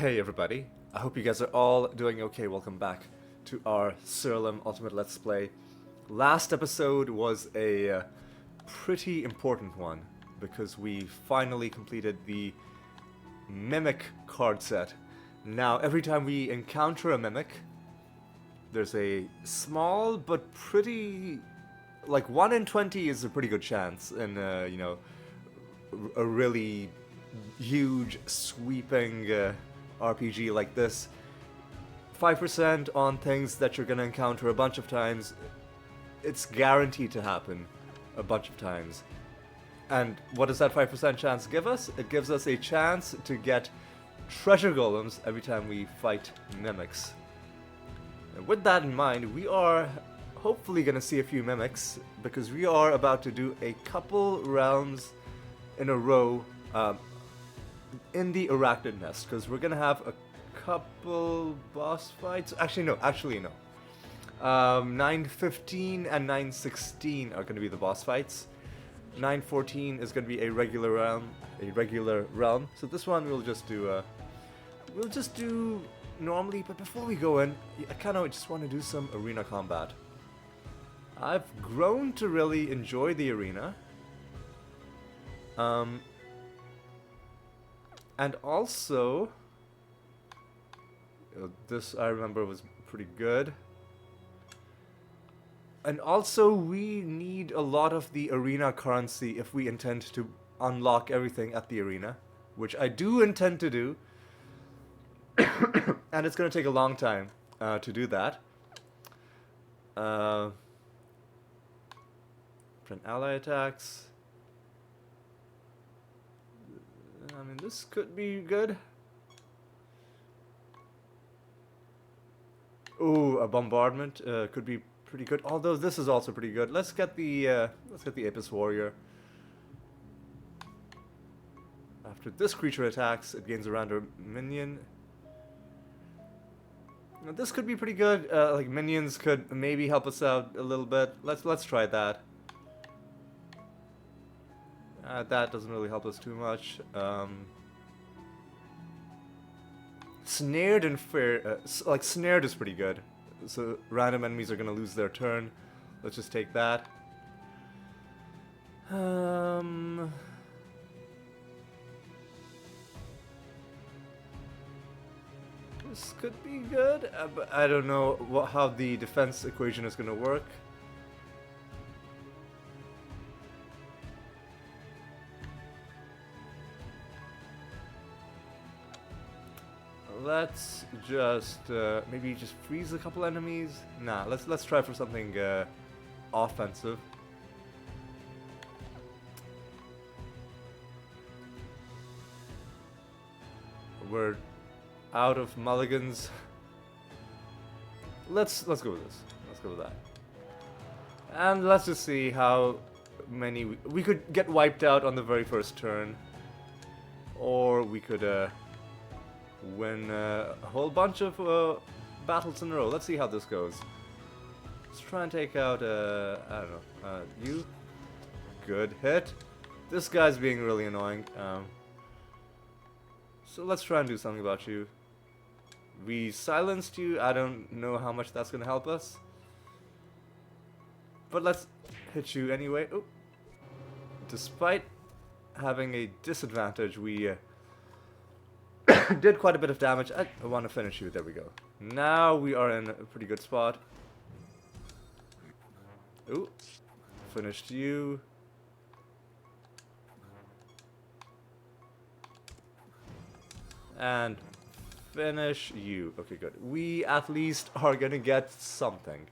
Hey everybody, I hope you guys are all doing okay. Welcome back to our Siralim Ultimate Let's Play. Last episode was a pretty important one because we finally completed the Mimic card set. Now, every time we encounter a Mimic, there's a small but pretty... like 1 in 20 is a pretty good chance in, a really huge, sweeping RPG like this. 5% on things that you're gonna encounter a bunch of times, it's guaranteed to happen a bunch of times. And what does that 5% chance give us? It gives us a chance to get treasure golems every time we fight mimics. And with that in mind, we are hopefully gonna see a few mimics because we are about to do a couple rounds in a row in the Arachnid Nest, because we're gonna have a couple boss fights. Actually no. 9:15 and 9:16 are gonna be the boss fights. 9:14 is gonna be a regular realm. So this one we'll just do normally. But before we go in, I kind of just want to do some arena combat. I've grown to really enjoy the arena. And also, this I remember was pretty good. And also, we need a lot of the arena currency if we intend to unlock everything at the arena, which I do intend to do. And it's going to take a long time to do that. Print ally attacks. I mean, this could be good. Ooh, a bombardment could be pretty good. Although this is also pretty good. Let's get the Apis Warrior. After this creature attacks, it gains around a minion. Now, this could be pretty good. Like minions could maybe help us out a little bit. Let's try that. That doesn't really help us too much. Snared and snared is pretty good. So random enemies are gonna lose their turn. Let's just take that. This could be good, but I don't know how the defense equation is gonna work. Let's just maybe just freeze a couple enemies. Nah, let's try for something offensive. We're out of mulligans. Let's go with this. Let's go with that. And let's just see how many we could get wiped out on the very first turn, or we could win a whole bunch of battles in a row. Let's see how this goes. Let's try and take out, I don't know, you. Good hit. This guy's being really annoying. So let's try and do something about you. We silenced you. I don't know how much that's going to help us. But let's hit you anyway. Oh. Despite having a disadvantage, we... did quite a bit of damage. I want to finish you. There we go. Now we are in a pretty good spot. Ooh. Finished you. And finish you. Okay, good. We at least are gonna get something.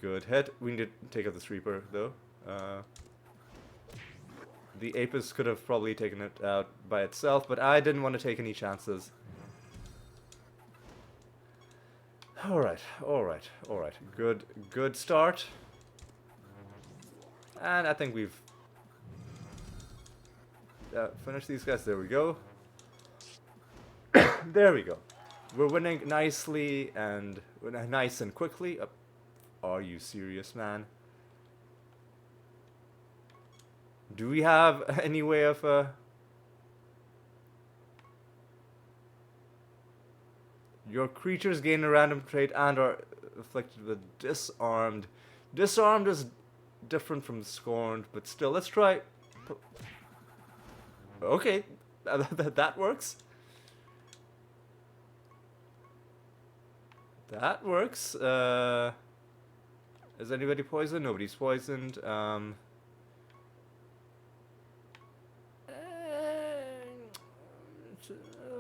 Good hit. We need to take out this Reaper, though. The Apis could have probably taken it out by itself, but I didn't want to take any chances. Alright. Good start. And I think we've finished these guys. There we go. There we go. We're winning nicely and nice and quickly. Are you serious, man? Do we have any way of Your creatures gain a random trait and are afflicted with disarmed. Disarmed is different from scorned, but still, let's try. Okay, that works. That works. Is anybody poisoned? Nobody's poisoned.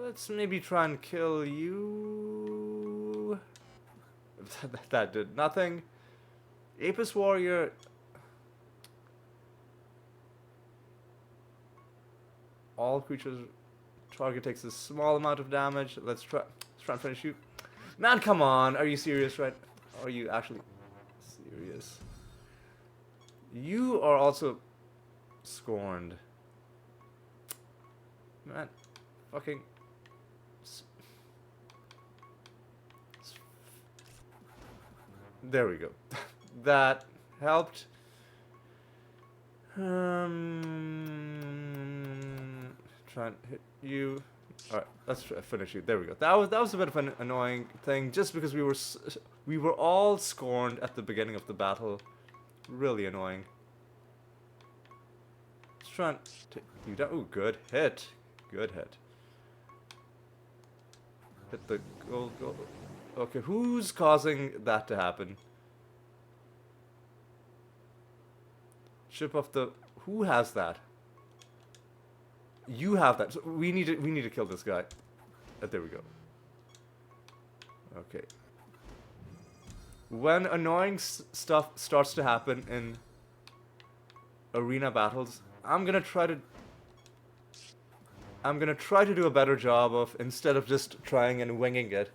Let's maybe try and kill you. That did nothing. Apis Warrior. All creatures target takes a small amount of damage. Let's try and finish you. Man, come on. Are you serious, right? Are you actually serious? You are also scorned. Man, fucking. There we go. That helped. Try and hit you. All right, let's finish you. There we go. That was a bit of an annoying thing, just because we were all scorned at the beginning of the battle. Really annoying. Let's try and take you down. Ooh, good hit. Good hit. Hit the gold. Okay, who's causing that to happen? Ship of the. Who has that? You have that. So we need to kill this guy. There we go. Okay. When annoying stuff starts to happen in arena battles, I'm gonna try to do a better job of, instead of just trying and winging it,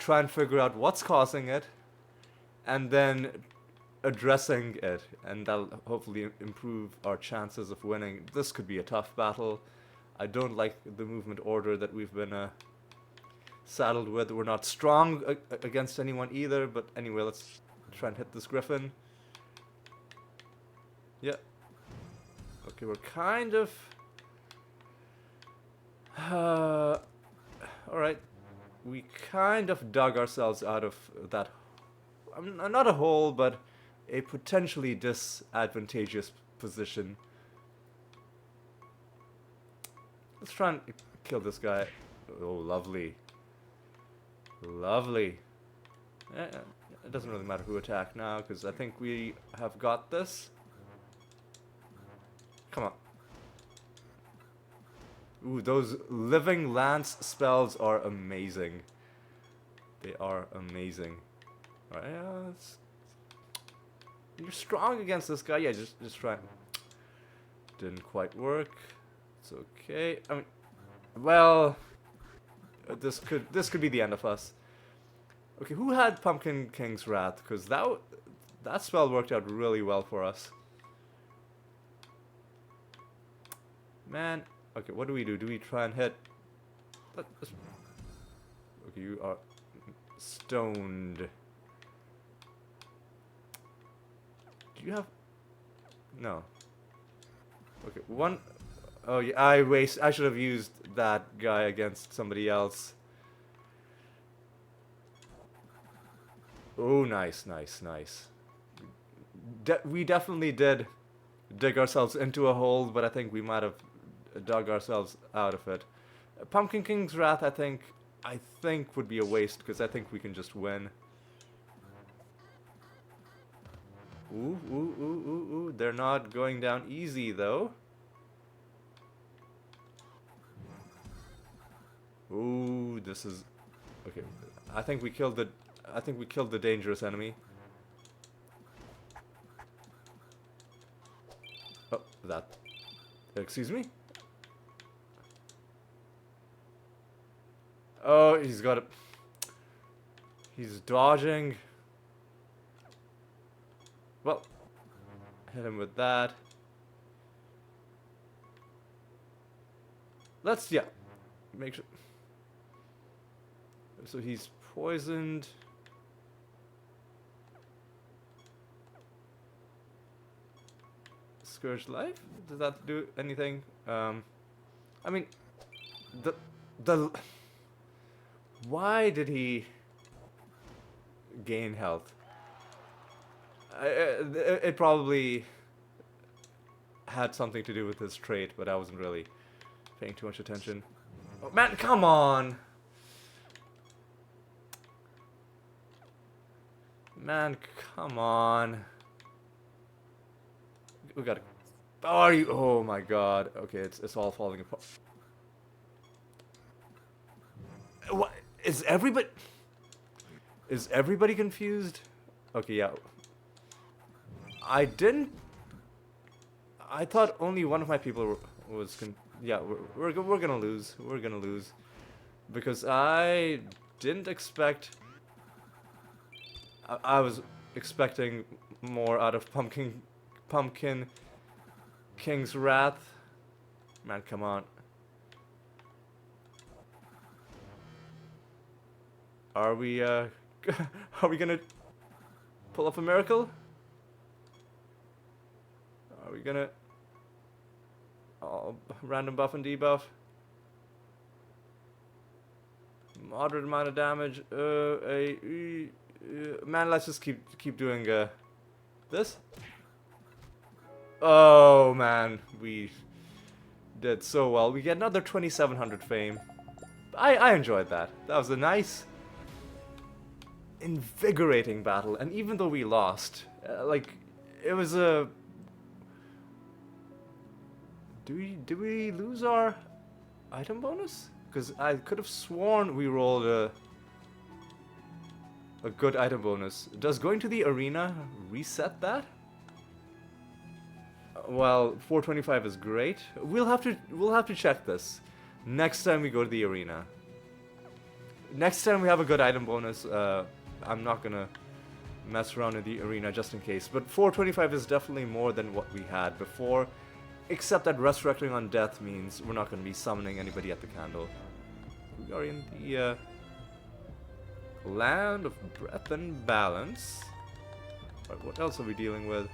try and figure out what's causing it, and then addressing it, and that'll hopefully improve our chances of winning. This could be a tough battle. I don't like the movement order that we've been saddled with. We're not strong against anyone either, but anyway, let's try and hit this griffin. Yeah. Okay, we're kind of... Alright. We kind of dug ourselves out of that... not a hole, but a potentially disadvantageous position. Let's try and kill this guy. Oh, lovely. Lovely. It doesn't really matter who attacked now, because I think we have got this. Come on. Ooh, those living lance spells are amazing. They are amazing. Alright, you're strong against this guy. Yeah, just try. Didn't quite work. It's okay. I mean, well, this could be the end of us. Okay, who had Pumpkin King's Wrath? Because that spell worked out really well for us. Man, okay, what do we do? Do we try and hit? Okay, you are stoned. Do you have? No. Okay, one. Oh yeah, I should have used that guy against somebody else. Oh, nice. We definitely did dig ourselves into a hole, but I think we might have dug ourselves out of it. Pumpkin King's Wrath, I think would be a waste, because I think we can just win. Ooh, they're not going down easy though. Ooh, this is okay. I think we killed the dangerous enemy. Oh, that. Excuse me? Oh, he's got it. He's dodging. Well, hit him with that. Let's, yeah, make sure. So he's poisoned. Scourge Life? Does that do anything? I mean, the Why did he gain health? It probably had something to do with his trait, but I wasn't really paying too much attention. Oh, man, come on! Man, come on. We gotta... Are you... Oh my god. Okay, it's all falling apart. What? Is everybody... Is everybody confused? Okay, yeah. I didn't... I thought only one of my people was... Yeah, we're gonna lose. We're gonna lose. Because I didn't expect... I was expecting more out of Pumpkin King's Wrath. Man, come on. Are we, are we gonna pull off a miracle? Are we gonna... Oh, random buff and debuff? Moderate amount of damage. Man, let's just keep doing this. Oh man, we did so well. We get another 2700 fame. I enjoyed that. That was a nice, invigorating battle. And even though we lost, like, it was a... Did we lose our item bonus? Because I could have sworn we rolled a good item bonus. Does going to the arena reset that? Well, 425 is great. We'll have to check this next time we go to the arena. Next time we have a good item bonus, I'm not gonna mess around in the arena just in case. But 425 is definitely more than what we had before. Except that Resurrecting on Death means we're not going to be summoning anybody at the candle. We are in the Land of Breath and Balance. Right, what else are we dealing with?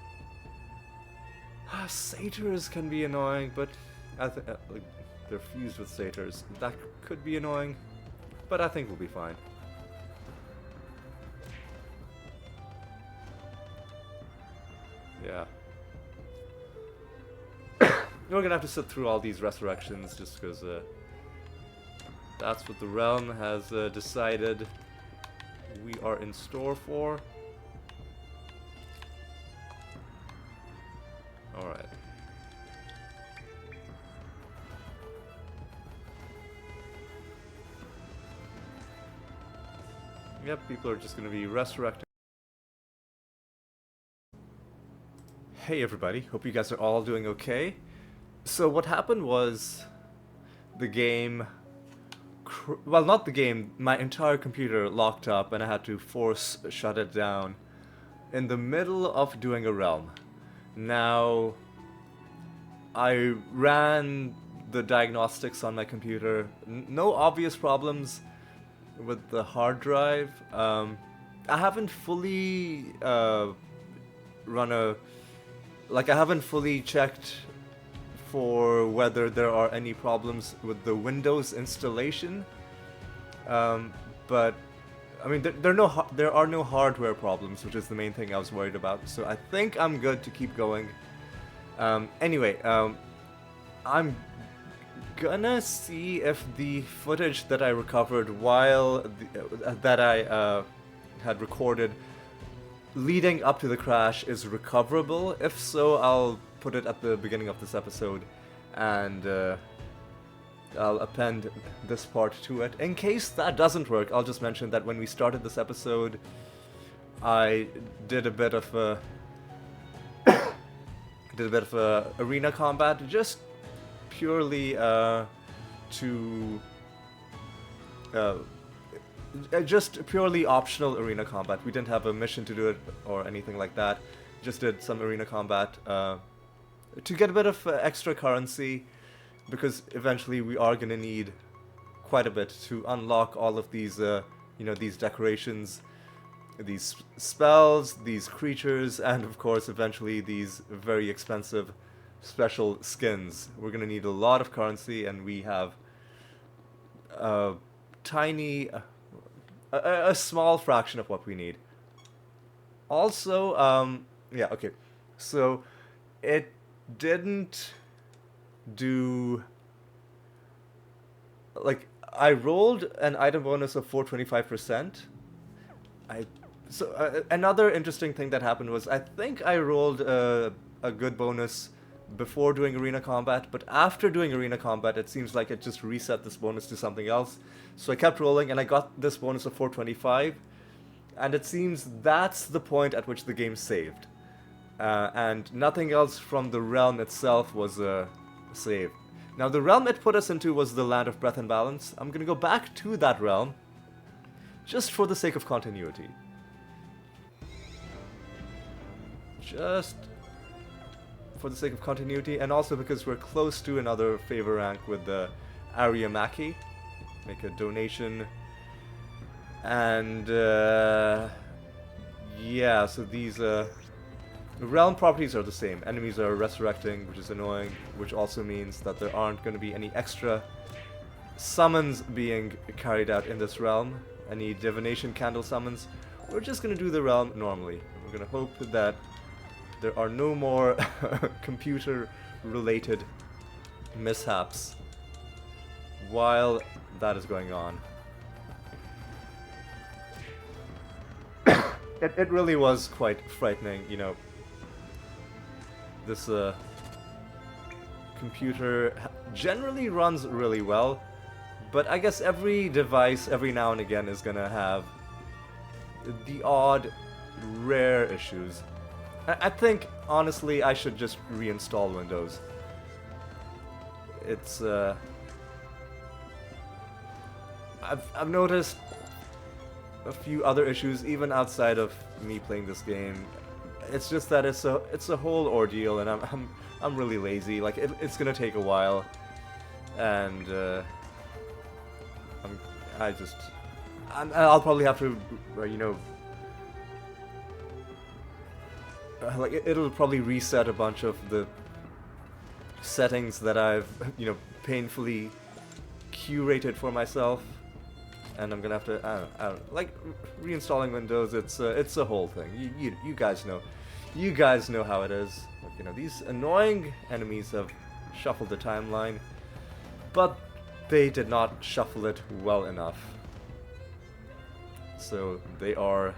Satyrs can be annoying, but like, they're fused with satyrs. That could be annoying, but I think we'll be fine. Yeah. We're gonna have to sit through all these resurrections just because that's what the realm has decided we are in store for. Alright. Yep, people are just gonna be resurrected. Hey everybody, hope you guys are all doing okay. So what happened was the game, well, not the game, my entire computer locked up and I had to force shut it down in the middle of doing a realm. Now, I ran the diagnostics on my computer, no obvious problems with the hard drive. I haven't fully I haven't fully checked for whether there are any problems with the Windows installation, but I mean there are no hardware problems, which is the main thing I was worried about. So I think I'm good to keep going. Anyway, I'm gonna see if the footage that I recovered while that I had recorded leading up to the crash is recoverable. If so, I'll put it at the beginning of this episode, and I'll append this part to it. In case that doesn't work, I'll just mention that when we started this episode, I did a bit of arena combat, just purely just purely optional arena combat. We didn't have a mission to do it or anything like that. Just did some arena combat to get a bit of extra currency, because eventually we are gonna need quite a bit to unlock all of these, these decorations, these spells, these creatures, and of course eventually these very expensive special skins. We're gonna need a lot of currency, and we have tiny a small fraction of what we need. Also, yeah, okay. So, it didn't do... Like, I rolled an item bonus of 425%. Another interesting thing that happened was I think I rolled a good bonus before doing arena combat, but after doing arena combat, it seems like it just reset this bonus to something else. So I kept rolling, and I got this bonus of 425, and it seems that's the point at which the game saved. And nothing else from the realm itself was saved. Now, the realm it put us into was the Land of Breath and Balance. I'm gonna go back to that realm, just for the sake of continuity. Just for the sake of continuity, and also because we're close to another favor rank with the Ariamaki. Make a donation. And, yeah, so these, realm properties are the same. Enemies are resurrecting, which is annoying, which also means that there aren't going to be any extra summons being carried out in this realm. Any divination candle summons. We're just going to do the realm normally. We're going to hope that there are no more computer-related mishaps while that is going on. It really was quite frightening, you know. This computer generally runs really well, but I guess every device every now and again is gonna have the odd rare issues. I think, honestly, I should just reinstall Windows. It's, I've noticed a few other issues, even outside of me playing this game. It's just that it's a whole ordeal, and I'm really lazy. Like, it's gonna take a while, and, I'll probably have to, you know, like, it'll probably reset a bunch of the settings that I've, you know, painfully curated for myself, and I'm gonna have to, I don't like, reinstalling Windows. It's a whole thing. You guys know how it is. Like, you know, these annoying enemies have shuffled the timeline, but they did not shuffle it well enough. So they are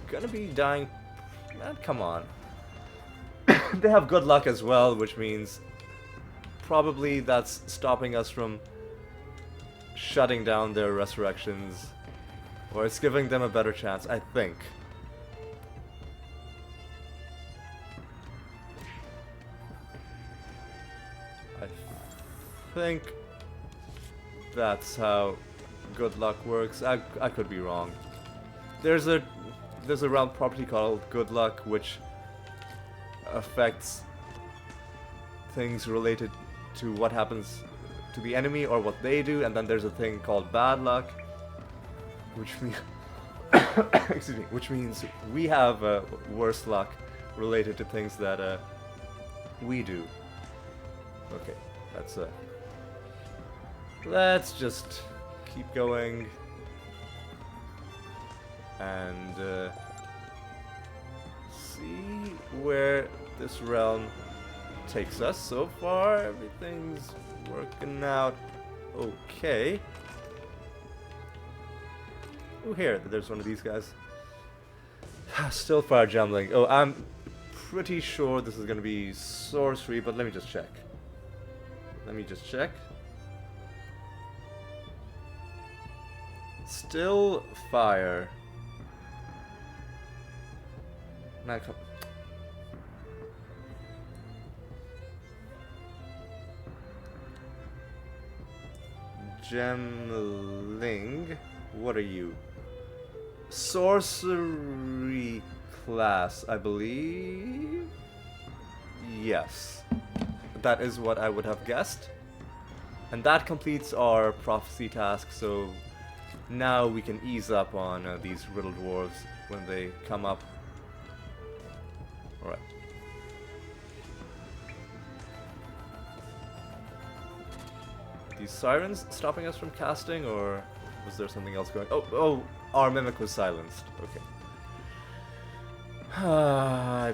gonna be dying. Man, come on. They have good luck as well, which means probably that's stopping us from shutting down their resurrections, or it's giving them a better chance, I think. I think that's how good luck works. I could be wrong. There's a realm property called Good Luck, which affects things related to what happens to the enemy or what they do, and then there's a thing called Bad Luck, which means excuse me, which means we have worse luck related to things that we do. Okay, let's just keep going and see where this realm takes us. So far, everything's working out okay. Oh, here, there's one of these guys. Still fire jumbling. Oh, I'm pretty sure this is gonna be sorcery, but let me just check. Still fire. Now come. Gemling, what are you? Sorcery class, I believe. Yes, that is what I would have guessed. And that completes our prophecy task, so now we can ease up on these riddle dwarves when they come up. Alright. These sirens stopping us from casting, or Was there something else going? Oh, our mimic was silenced. Okay. I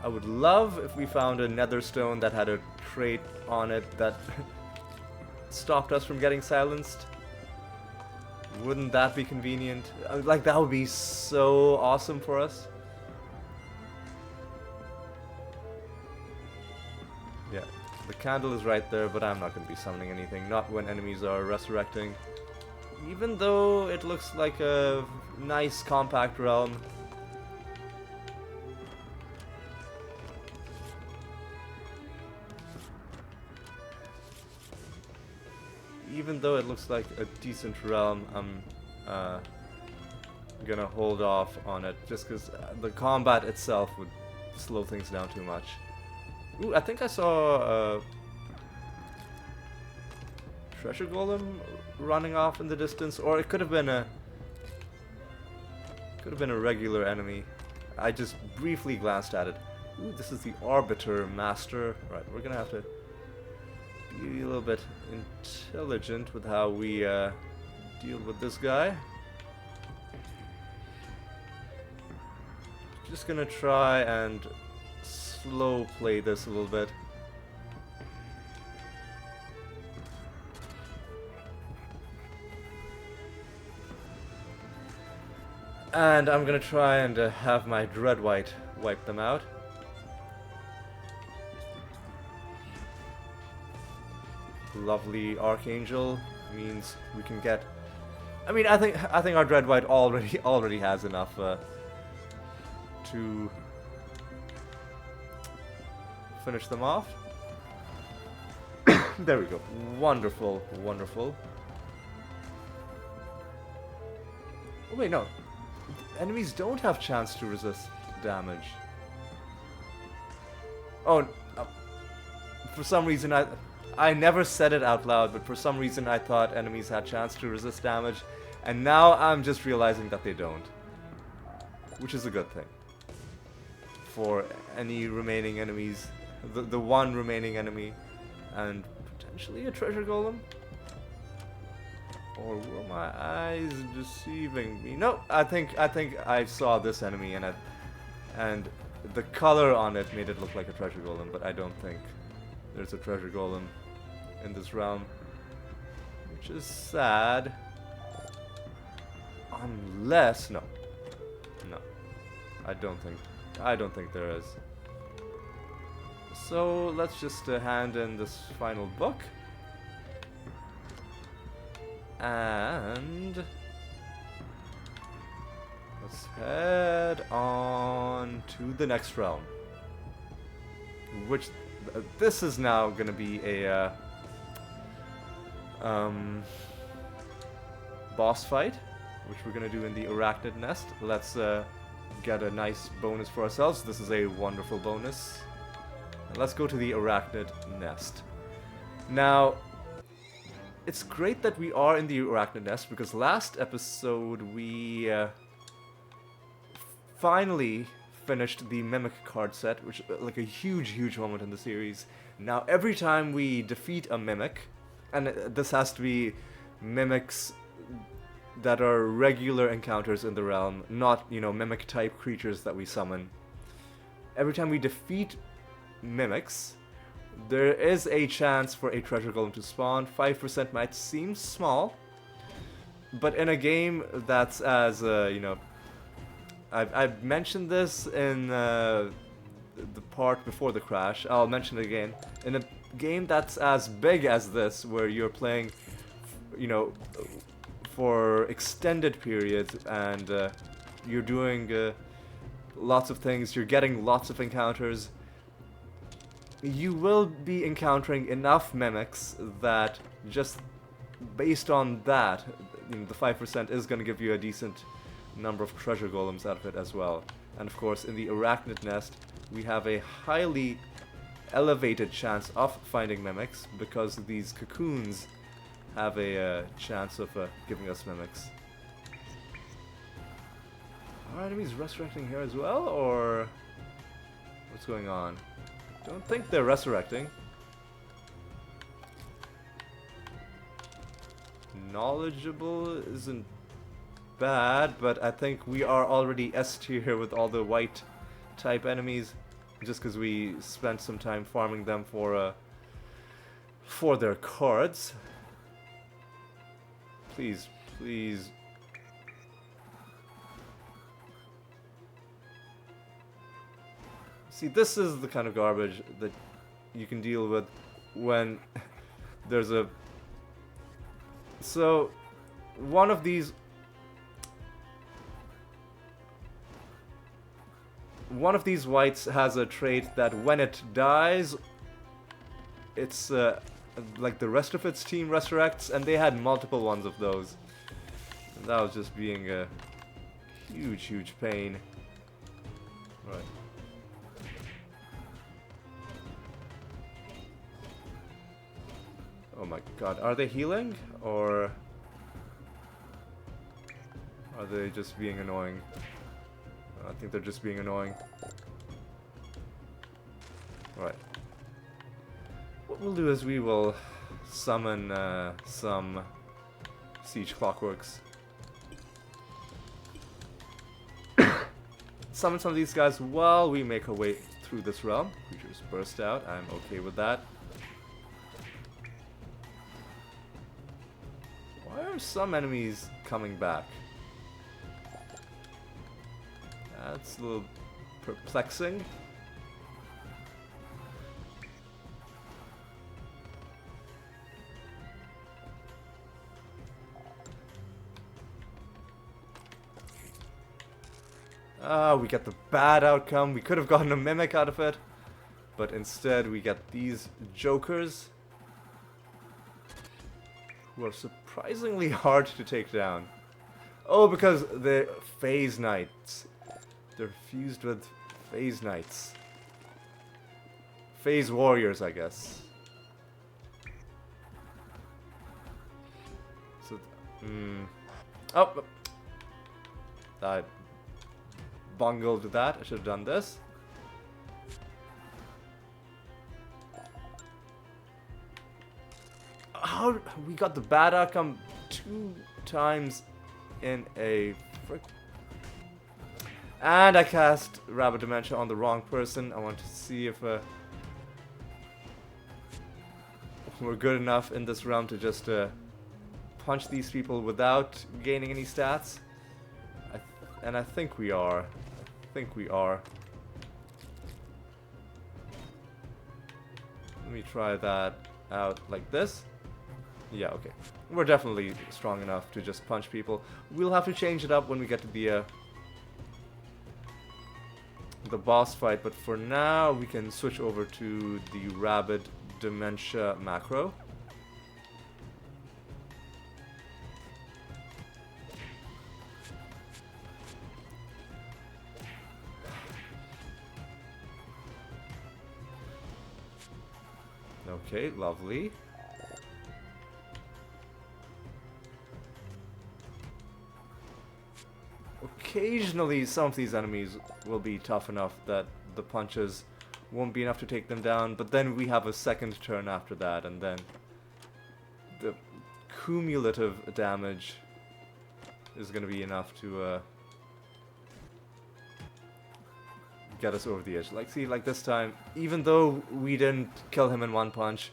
would love if we found a nether stone that had a trait on it that stopped us from getting silenced. Wouldn't that be convenient? Like, that would be so awesome for us. Yeah, the candle is right there, but I'm not going to be summoning anything. Not when enemies are resurrecting. Even though it looks like a nice compact realm. Even though it looks like a decent realm, I'm gonna hold off on it just because the combat itself would slow things down too much. Ooh, I think I saw a treasure golem running off in the distance, or it could have been a regular enemy. I just briefly glanced at it. Ooh, this is the Arbiter Master. Right, we're gonna have to be a little bit intelligent with how we deal with this guy. Just gonna try and slow play this a little bit. And I'm gonna try and have my Dread White wipe them out. Lovely Archangel means we can get. I mean, I think our Dread White already has enough to finish them off. There we go. Wonderful, wonderful. Oh wait, no. Enemies don't have chance to resist damage. Oh, for some reason I never said it out loud, but for some reason I thought enemies had chance to resist damage, and now I'm just realizing that they don't. Which is a good thing. For any remaining enemies, the one remaining enemy, and potentially a treasure golem? Or were my eyes deceiving me? No, I think I saw this enemy and the color on it made it look like a treasure golem, but I don't think there's a treasure golem in this realm, which is sad. Unless no, I don't think there is. So let's just hand in this final book. And let's head on to the next realm, which this is now gonna be a boss fight, which we're gonna do in the Arachnid Nest. Let's get a nice bonus for ourselves. This is a wonderful bonus. And let's go to the Arachnid Nest. Now, it's great that we are in the Arachnid Nest, because last episode we finally finished the Mimic card set, which like a huge moment in the series. Now every time we defeat a Mimic, and this has to be Mimics that are regular encounters in the realm, not, you know, Mimic type creatures that we summon. Every time we defeat Mimics, there is a chance for a treasure golem to spawn. 5% might seem small, but in a game that's as, you know, I've mentioned this in the part before the crash, I'll mention it again. In a game that's as big as this, where you're playing, you know, for extended periods, and you're doing lots of things, you're getting lots of encounters, you will be encountering enough Mimics that just based on that, you know, the 5% is going to give you a decent number of treasure golems out of it as well. And of course, in the Arachnid Nest, we have a highly elevated chance of finding Mimics, because these cocoons have a chance of giving us Mimics. Are enemies resurrecting here as well, or what's going on? Don't think they're resurrecting. knowledgeable isn't bad, but I think we are already S tier with all the white type enemies, just because we spent some time farming them for their cards. Please, please. See, this is the kind of garbage that you can deal with when there's a... So, one of these whites has a trait that when it dies, it's like the rest of its team resurrects, and they had multiple ones of those. And that was just being a huge, huge pain. Right. Oh my god, are they healing? Or are they just being annoying? I think they're just being annoying. Right. What we'll do is we will summon some siege clockworks. Summon some of these guys while we make our way through this realm. Creatures burst out. I'm okay with that. Why are some enemies coming back? That's a little perplexing. We get the bad outcome. We could have gotten a mimic out of it, but instead we get these jokers who are surprisingly hard to take down. Oh, because they're phase knights. They're fused with phase knights. Phase warriors, I guess. So, oh, I bungled that. I should have done this. How we got the bad outcome 2 times in a frick. And I cast Rabbit Dementia on the wrong person. I want to see if we're good enough in this realm to just punch these people without gaining any stats. And I think we are. I think we are. Let me try that out like this. Yeah, okay. We're definitely strong enough to just punch people. We'll have to change it up when we get to the boss fight, but for now we can switch over to the Rabid Dementia macro. Okay, lovely. Occasionally, some of these enemies will be tough enough that the punches won't be enough to take them down, but then we have a second turn after that, and then the cumulative damage is going to be enough to get us over the edge. Like, see, like this time, even though we didn't kill him in one punch,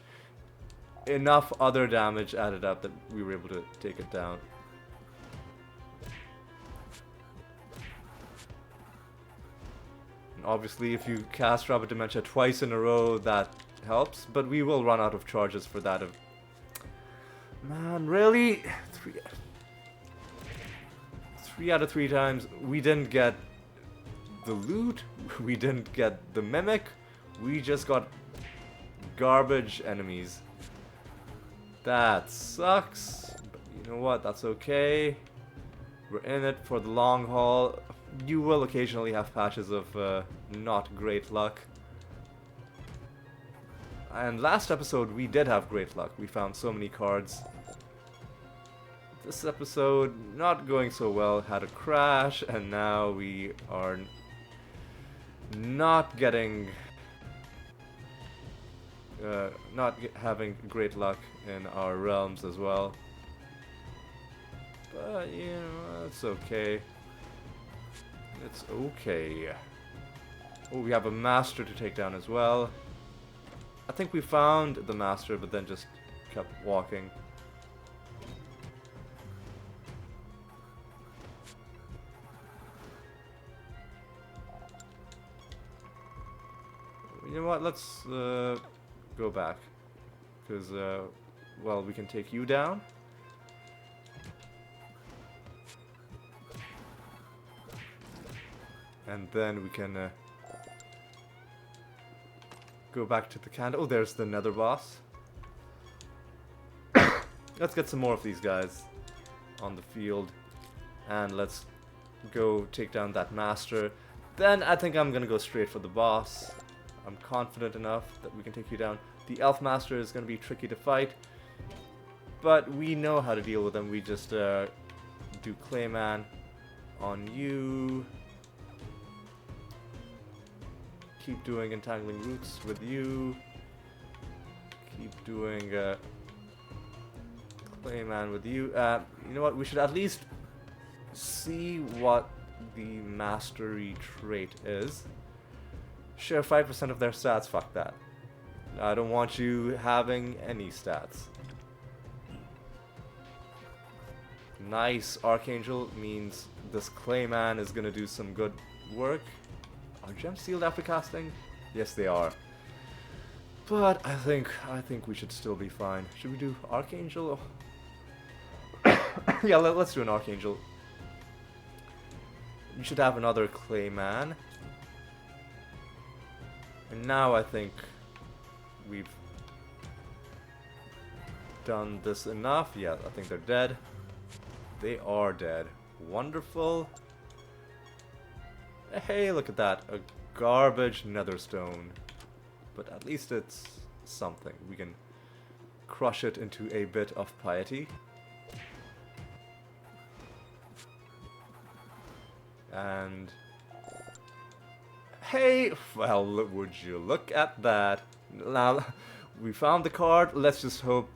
enough other damage added up that we were able to take it down. And obviously, if you cast Rabbit Dementia twice in a row, that helps, but we will run out of charges for that. Man, really? 3 out of 3 times, we didn't get the loot, we didn't get the mimic, we just got garbage enemies. That sucks, but you know what, that's okay. We're in it for the long haul. You will occasionally have patches of not great luck. And last episode we did have great luck. We found so many cards. This episode, not going so well, had a crash, and now we are not getting... having great luck in our realms as well. But, you know, it's okay. It's okay. Oh, we have a master to take down as well. I think we found the master, but then just kept walking. You know what, let's go back. Because, well, we can take you down. And then we can go back to the candle. Oh, there's the nether boss. Let's get some more of these guys on the field. And let's go take down that master. Then I think I'm gonna go straight for the boss. I'm confident enough that we can take you down. The elf master is gonna be tricky to fight, but we know how to deal with them. We just do Clayman on you. Keep doing entangling roots with you. Keep doing Clayman with you. You know what? We should at least see what the mastery trait is. Share 5% of their stats. Fuck that. I don't want you having any stats. Nice. Archangel means this Clayman is gonna do some good work. Are gems sealed after casting? Yes, they are. But I think we should still be fine. Should we do Archangel? Yeah, let's do an Archangel. We should have another Clayman. And now I think we've done this enough. Yeah, I think they're dead. They are dead. Wonderful. Hey, look at that. A garbage netherstone. But at least it's something. We can crush it into a bit of piety. And hey, well, would you look at that. Now, we found the card. Let's just hope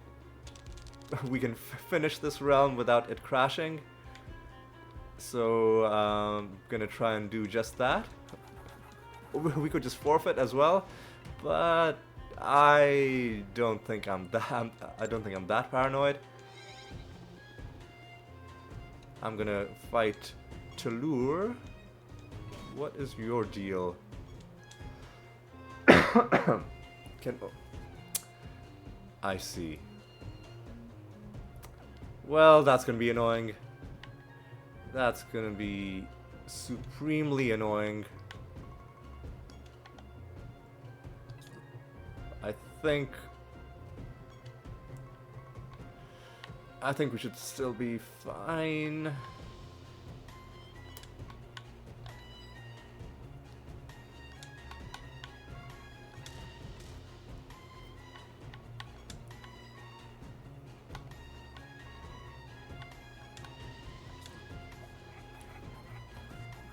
we can finish this realm without it crashing. So, I'm gonna try and do just that. We could just forfeit as well, but I don't think I'm that paranoid. I'm gonna fight Talur. What is your deal? I see. Well, that's gonna be annoying. That's gonna be supremely annoying. I think we should still be fine. I'm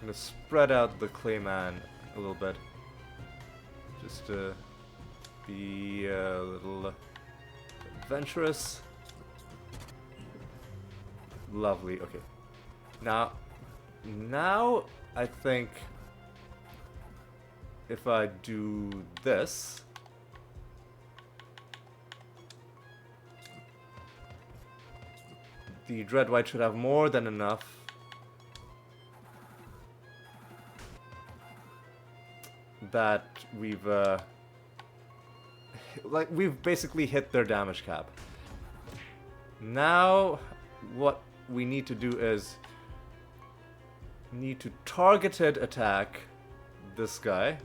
gonna spread out the Clayman a little bit, just to be a little adventurous. Lovely. Okay. Now I think if I do this, the Dread White should have more than enough. That we've basically hit their damage cap. Now what we need to do is need to targeted attack this guy,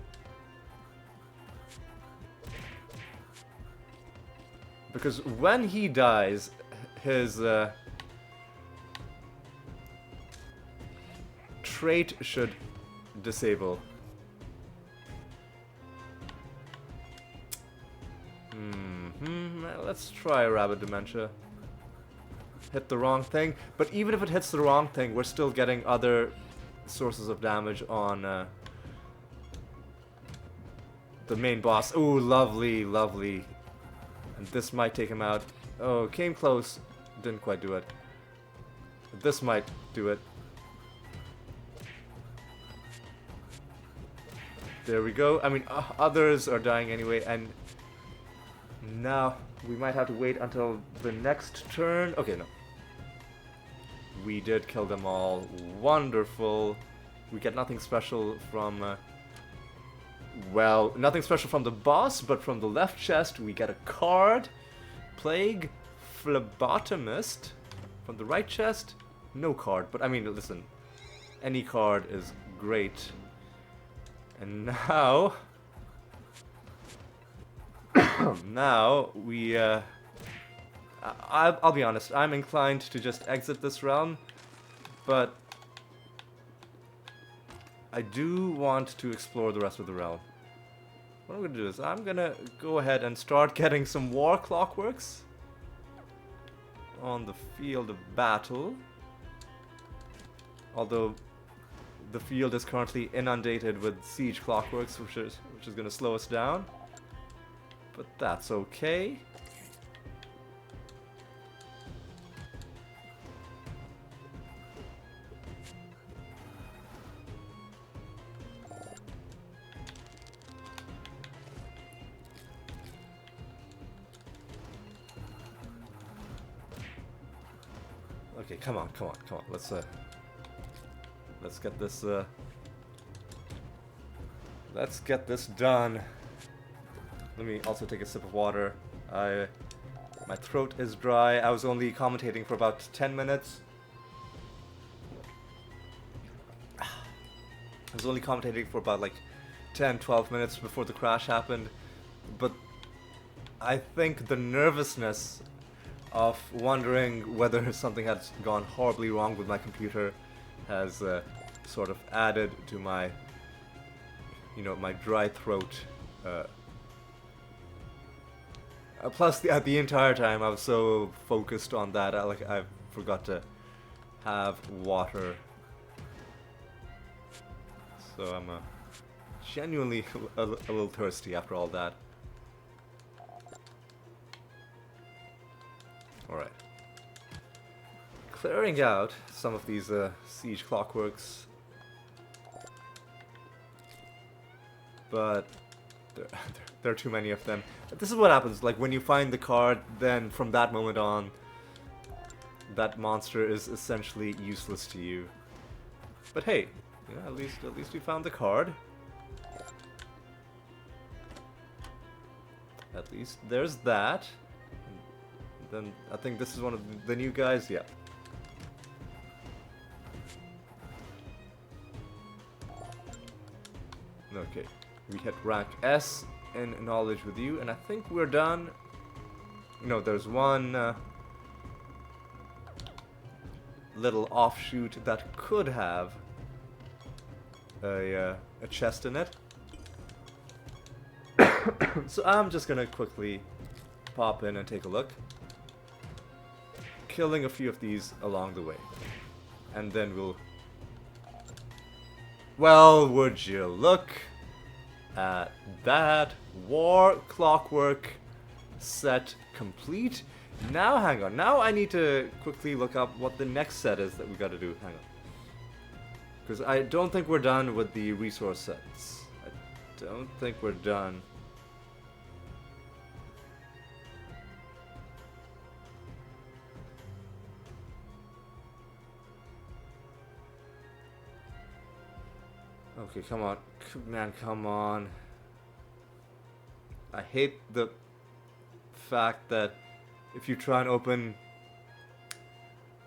because when he dies, his trait should disable. Let's try Rabbit Dementia. Hit the wrong thing, but even if it hits the wrong thing, we're still getting other sources of damage on the main boss. Ooh, lovely, lovely. And this might take him out. Oh, came close. Didn't quite do it. this might do it. There we go. I mean, others are dying anyway, and now we might have to wait until the next turn. Okay, no. We did kill them all. Wonderful. We get nothing special from... well, nothing special from the boss, but from the left chest we get a card. Plague Phlebotomist. From the right chest, no card. But I mean, listen, any card is great. And now... now we... I'll be honest, I'm inclined to just exit this realm, but I do want to explore the rest of the realm. What I'm gonna do is I'm gonna go ahead and start getting some war clockworks on the field of battle. Although the field is currently inundated with siege clockworks, which is gonna slow us down. But that's okay. Okay, come on. Let's get this let's get this done. Let me also take a sip of water. My throat is dry. I was only commentating for about 10 minutes. I was only commentating for about like 10-12 minutes before the crash happened, but I think the nervousness of wondering whether something had gone horribly wrong with my computer has sort of added to my, you know, my dry throat. Plus, the entire time I was so focused on that, I forgot to have water. So I'm genuinely a little thirsty after all that. Alright. Clearing out some of these siege clockworks. But there are too many of them. This is what happens, like when you find the card, then from that moment on, that monster is essentially useless to you. But hey, you know, at least we found the card. At least there's that. Then I think this is one of the new guys, yeah. Okay, we hit rank S in knowledge with you, and I think we're done. No, there's one little offshoot that could have a chest in it. So I'm just gonna quickly pop in and take a look. Killing a few of these along the way. And then we'll... Well, would you look at that? War clockwork set complete. Now, hang on. Now I need to quickly look up what the next set is that we gotta do. Hang on. Because I don't think we're done with the resource sets. I don't think we're done. Okay, come on. Man, come on. I hate the fact that if you try and open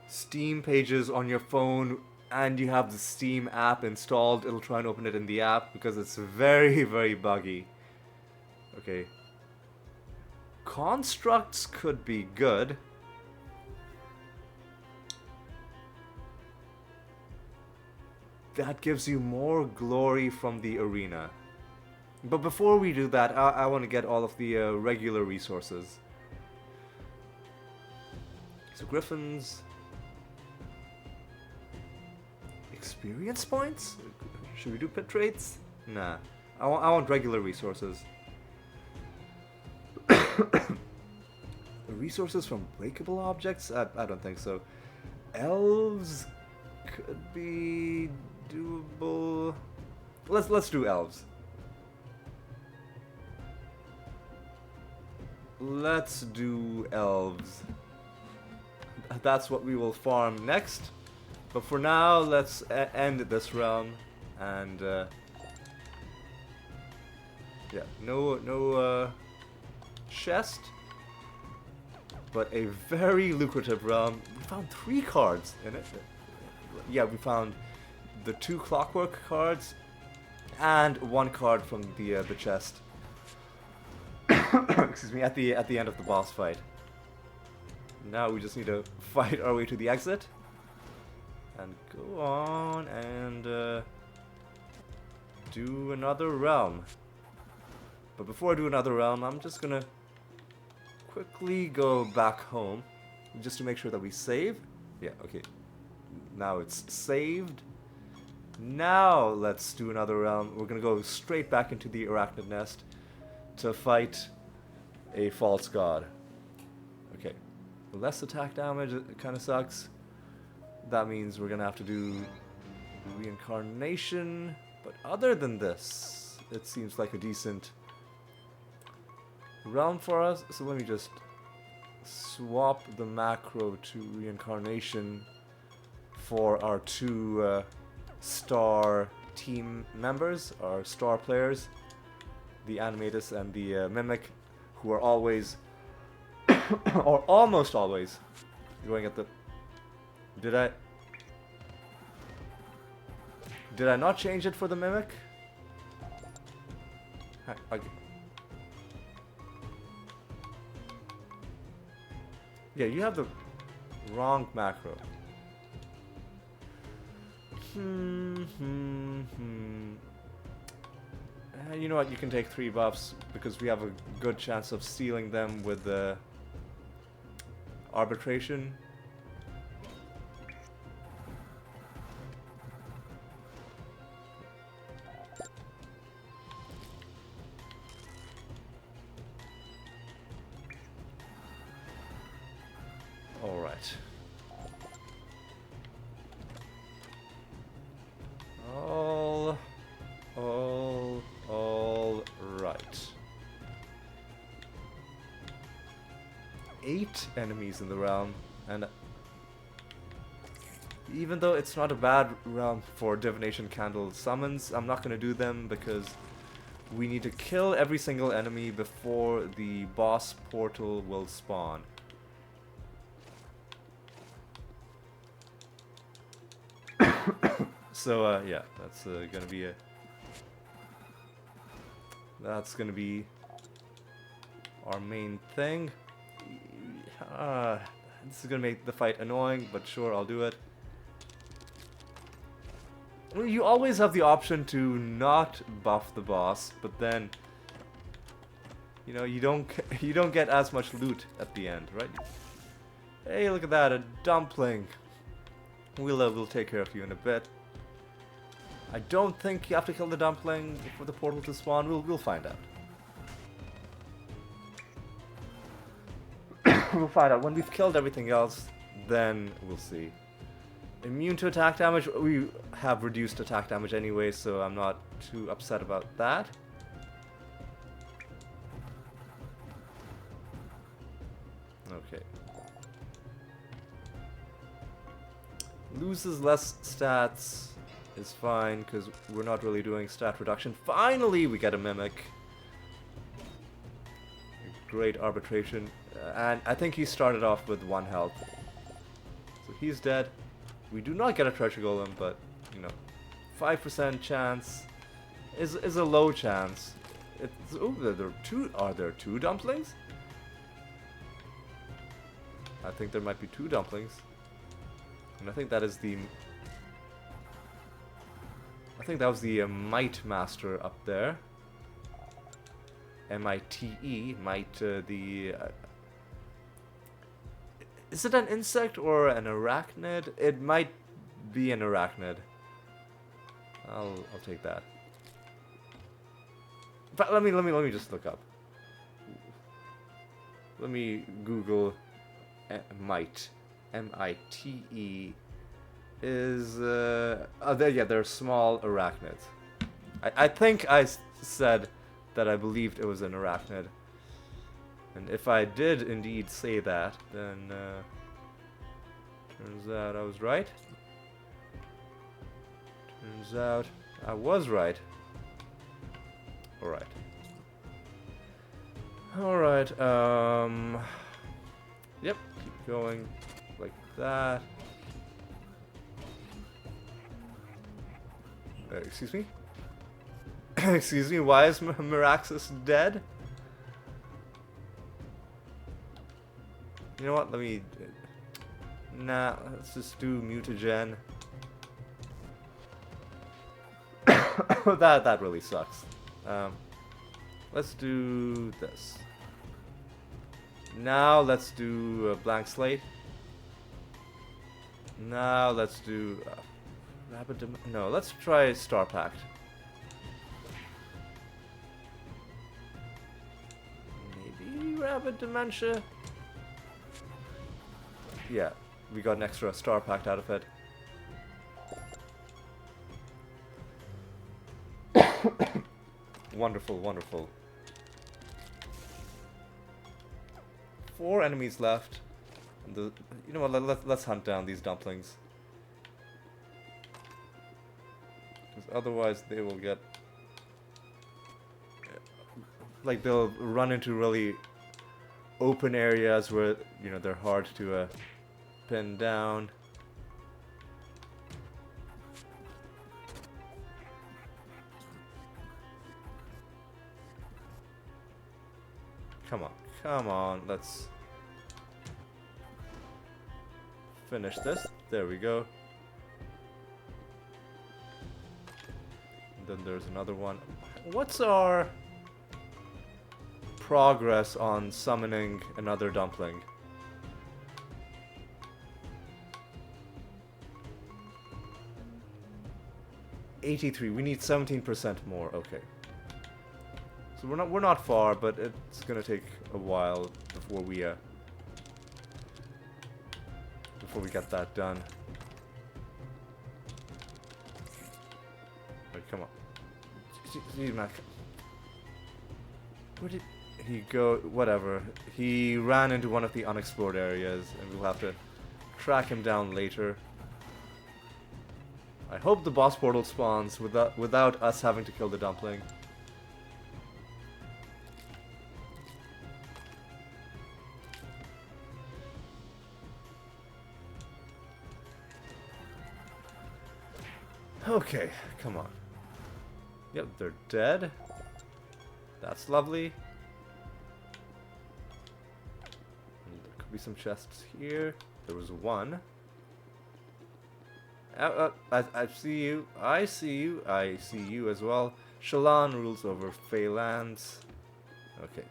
Steam pages on your phone and you have the Steam app installed, it'll try and open it in the app because it's very, very buggy. Okay. Constructs could be good. That gives you more glory from the arena. But before we do that, I want to get all of the regular resources. So Griffins... Experience points? Should we do pit traits? Nah. I want regular resources. Resources from breakable objects? I don't think so. elves could be doable. Let's do elves. Let's do elves. That's what we will farm next. But for now, let's end this realm and yeah, no chest, but a very lucrative realm. We found 3 cards in it. Yeah, we found the 2 clockwork cards and 1 card from the chest. Excuse me, at the end of the boss fight. Now we just need to fight our way to the exit and go on and do another realm. But before I do another realm, I'm just gonna quickly go back home just to make sure that we save. Yeah, okay. Now it's saved. Now let's do another realm. We're gonna go straight back into the Arachnid Nest to fight a false god. Okay. Less attack damage, it kind of sucks. That means we're gonna have to do reincarnation. But other than this, it seems like a decent realm for us. So let me just swap the macro to reincarnation for our 2 star team members, our star players, the Animatus and the Mimic, who are always or almost always going at the... Did I not change it for the Mimic? Yeah, you have the wrong macro. You know what, you can take 3 buffs because we have a good chance of sealing them with the arbitration. All right. All right. 8 enemies in the realm, and even though it's not a bad realm for divination candle summons, I'm not going to do them because we need to kill every single enemy before the boss portal will spawn. So yeah, that's gonna be our main thing. This is gonna make the fight annoying, but sure, I'll do it. Well, you always have the option to not buff the boss, but then you know you don't get as much loot at the end, right? Hey, look at that, a dumpling. We'll take care of you in a bit. I don't think you have to kill the dumpling for the portal to spawn. We'll find out. We'll find out. When we've killed everything else, then we'll see. Immune to attack damage. We have reduced attack damage anyway, so I'm not too upset about that. Okay. Loses less stats is fine, because we're not really doing stat reduction. Finally, we get a Mimic. Great arbitration. And I think he started off with 1 health. So he's dead. We do not get a treasure golem, but, you know, 5% chance is a low chance. It's, oh, are there 2 dumplings? I think there might be 2 dumplings. And I think that is the... I think that was the Might Master up there. M-I-T-E, Might, the... is it an insect or an arachnid? It might be an arachnid. I'll take that. But let me just look up. Let me Google Might. M-I-T-E is they're small arachnids. I think I said that I believed it was an arachnid, and if I did indeed say that, then turns out I was right. Turns out I was right. Alright. Alright, yep, keep going like that. Excuse me? Excuse me, why is Miraxis dead? You know what, let me... Nah, let's just do mutagen. that really sucks. Let's do this. Now let's do a blank slate. Now let's do no, let's try Star Pact. Maybe Rapid Dementia. Yeah, we got an extra Star Pact out of it. Wonderful, wonderful. 4 enemies left. And you know what? Let's hunt down these dumplings. Because otherwise, they will get like they'll run into really open areas where they're hard to pin down. Come on, let's finish this. There we go. And then there's another one. What's our progress on summoning another dumpling? $83. We need 17% more. Okay. So we're not far, but it's gonna take a while before we get that done. Right, come on. Where did he go? Whatever. He ran into one of the unexplored areas, and we'll have to track him down later. I hope the boss portal spawns without us having to kill the dumpling. Okay, come on. Yep, they're dead. That's lovely. And there could be some chests here. There was one. I see you. I see you. I see you as well. Shallan rules over Phalanx. Okay.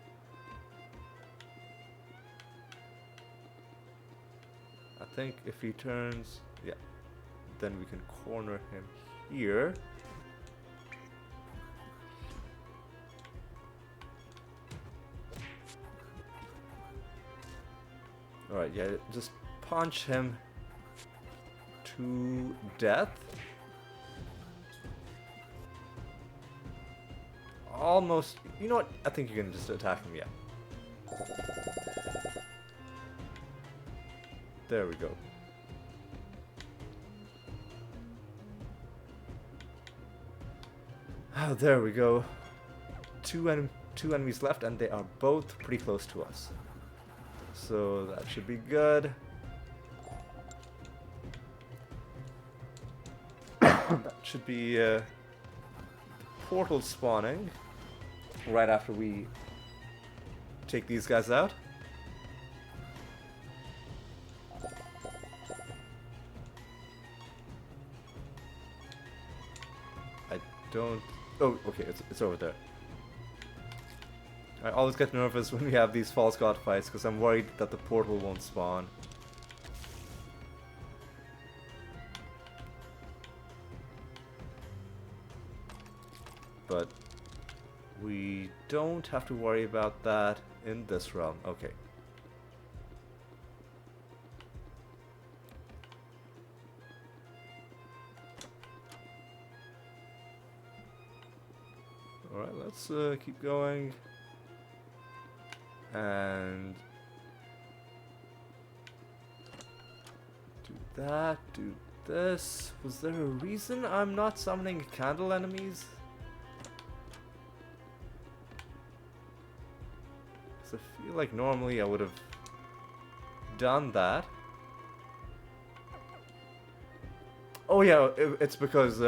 I think if he turns... Yeah. Then we can corner him here. Alright, yeah, just punch him to death. Almost. You know what? I think you can just attack him, yeah. There we go. Oh, there we go. Two enemies left, and they are both pretty close to us. So that should be good. That should be the portal spawning right after we take these guys out. I don't... Oh, okay, it's over there. I always get nervous when we have these false god fights because I'm worried that the portal won't spawn. But we don't have to worry about that in this realm. Okay. let's keep going. And do that, do this. Was there a reason I'm not summoning candle enemies? Because I feel like normally I would have done that. Oh yeah, it's because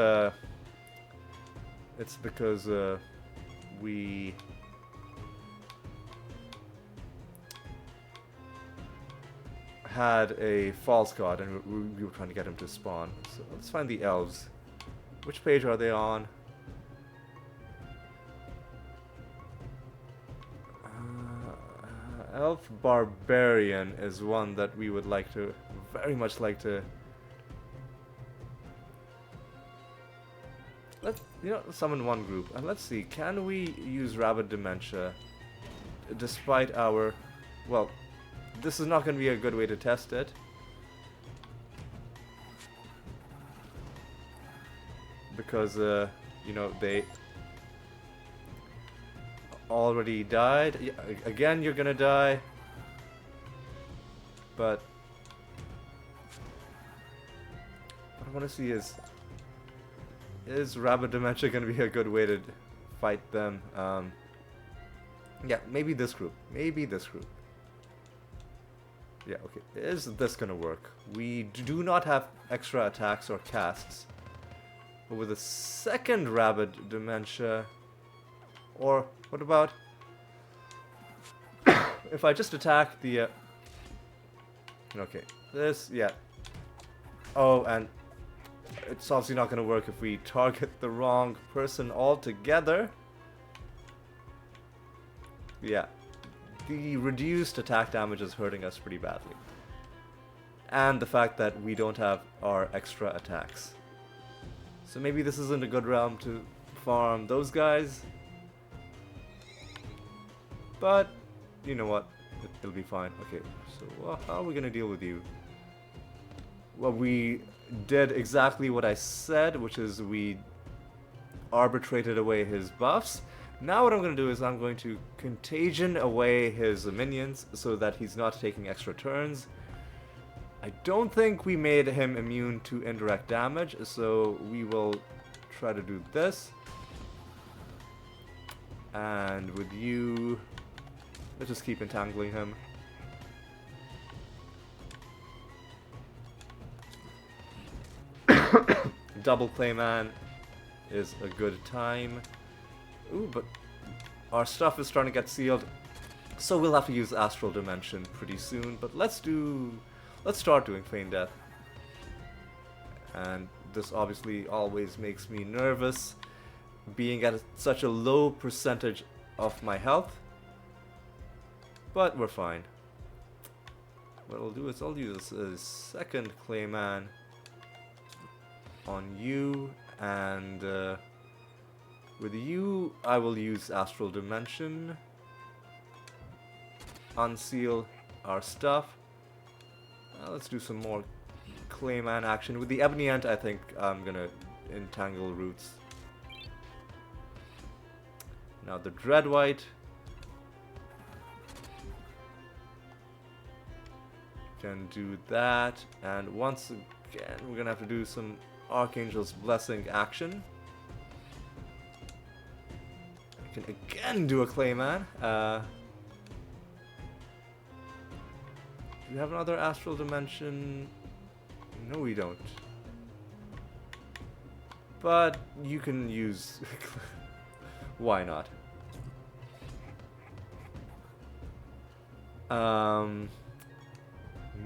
we had a false god and we were trying to get him to spawn. So let's find the elves. Which page are they on? Elf Barbarian is one that we would like to, very much like to. Let's, summon one group. And let's see, can we use Rabid Dementia despite our, well, this is not going to be a good way to test it. Because, they already died. Yeah, again, you're gonna die. But what I want to see is Rabid Dementia gonna be a good way to fight them? Yeah, maybe this group. Maybe this group. Yeah, okay. Is this gonna work? We do not have extra attacks or casts. But with a second Rabid Dementia, or what about if I just attack the okay, this, yeah. Oh, and it's obviously not going to work if we target the wrong person altogether. Yeah, the reduced attack damage is hurting us pretty badly. And the fact that we don't have our extra attacks. So maybe this isn't a good realm to farm those guys. But, you know what? It'll be fine. Okay, so how are we gonna deal with you? Well, we did exactly what I said, which is we arbitrated away his buffs. Now what I'm gonna do is I'm going to contagion away his minions so that he's not taking extra turns. I don't think we made him immune to indirect damage, so we will try to do this. And with you, let's just keep entangling him. Double Clayman is a good time. Ooh, but our stuff is starting to get sealed, so we'll have to use Astral Dimension pretty soon. But let's start doing Feign Death. And this obviously always makes me nervous, being at such a low percentage of my health. But we're fine. What I'll do is I'll use a second Clayman on you, and with you I will use Astral Dimension, unseal our stuff. Let's do some more Clayman action. With the Ebony Ant, I think I'm gonna entangle roots. Now the Dreadwhite. Can do that, and once again we're gonna have to do some Archangel's Blessing action. I can again do a Clayman. Do we have another Astral Dimension? No, we don't. But you can use... Why not?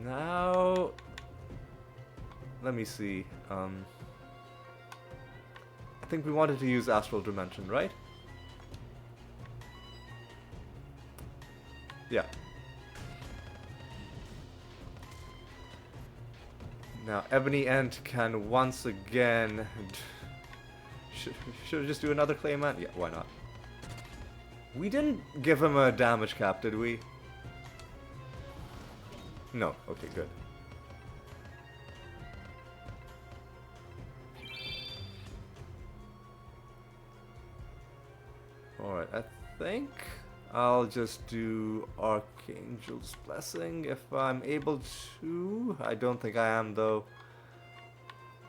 Now... Let me see. I think we wanted to use Astral Dimension, right? Yeah. Now, Ebony Ant can once again... Should I just do another Clayman? Yeah, why not? We didn't give him a damage cap, did we? No. Okay, good. Alright, I think I'll just do Archangel's Blessing if I'm able to. I don't think I am though.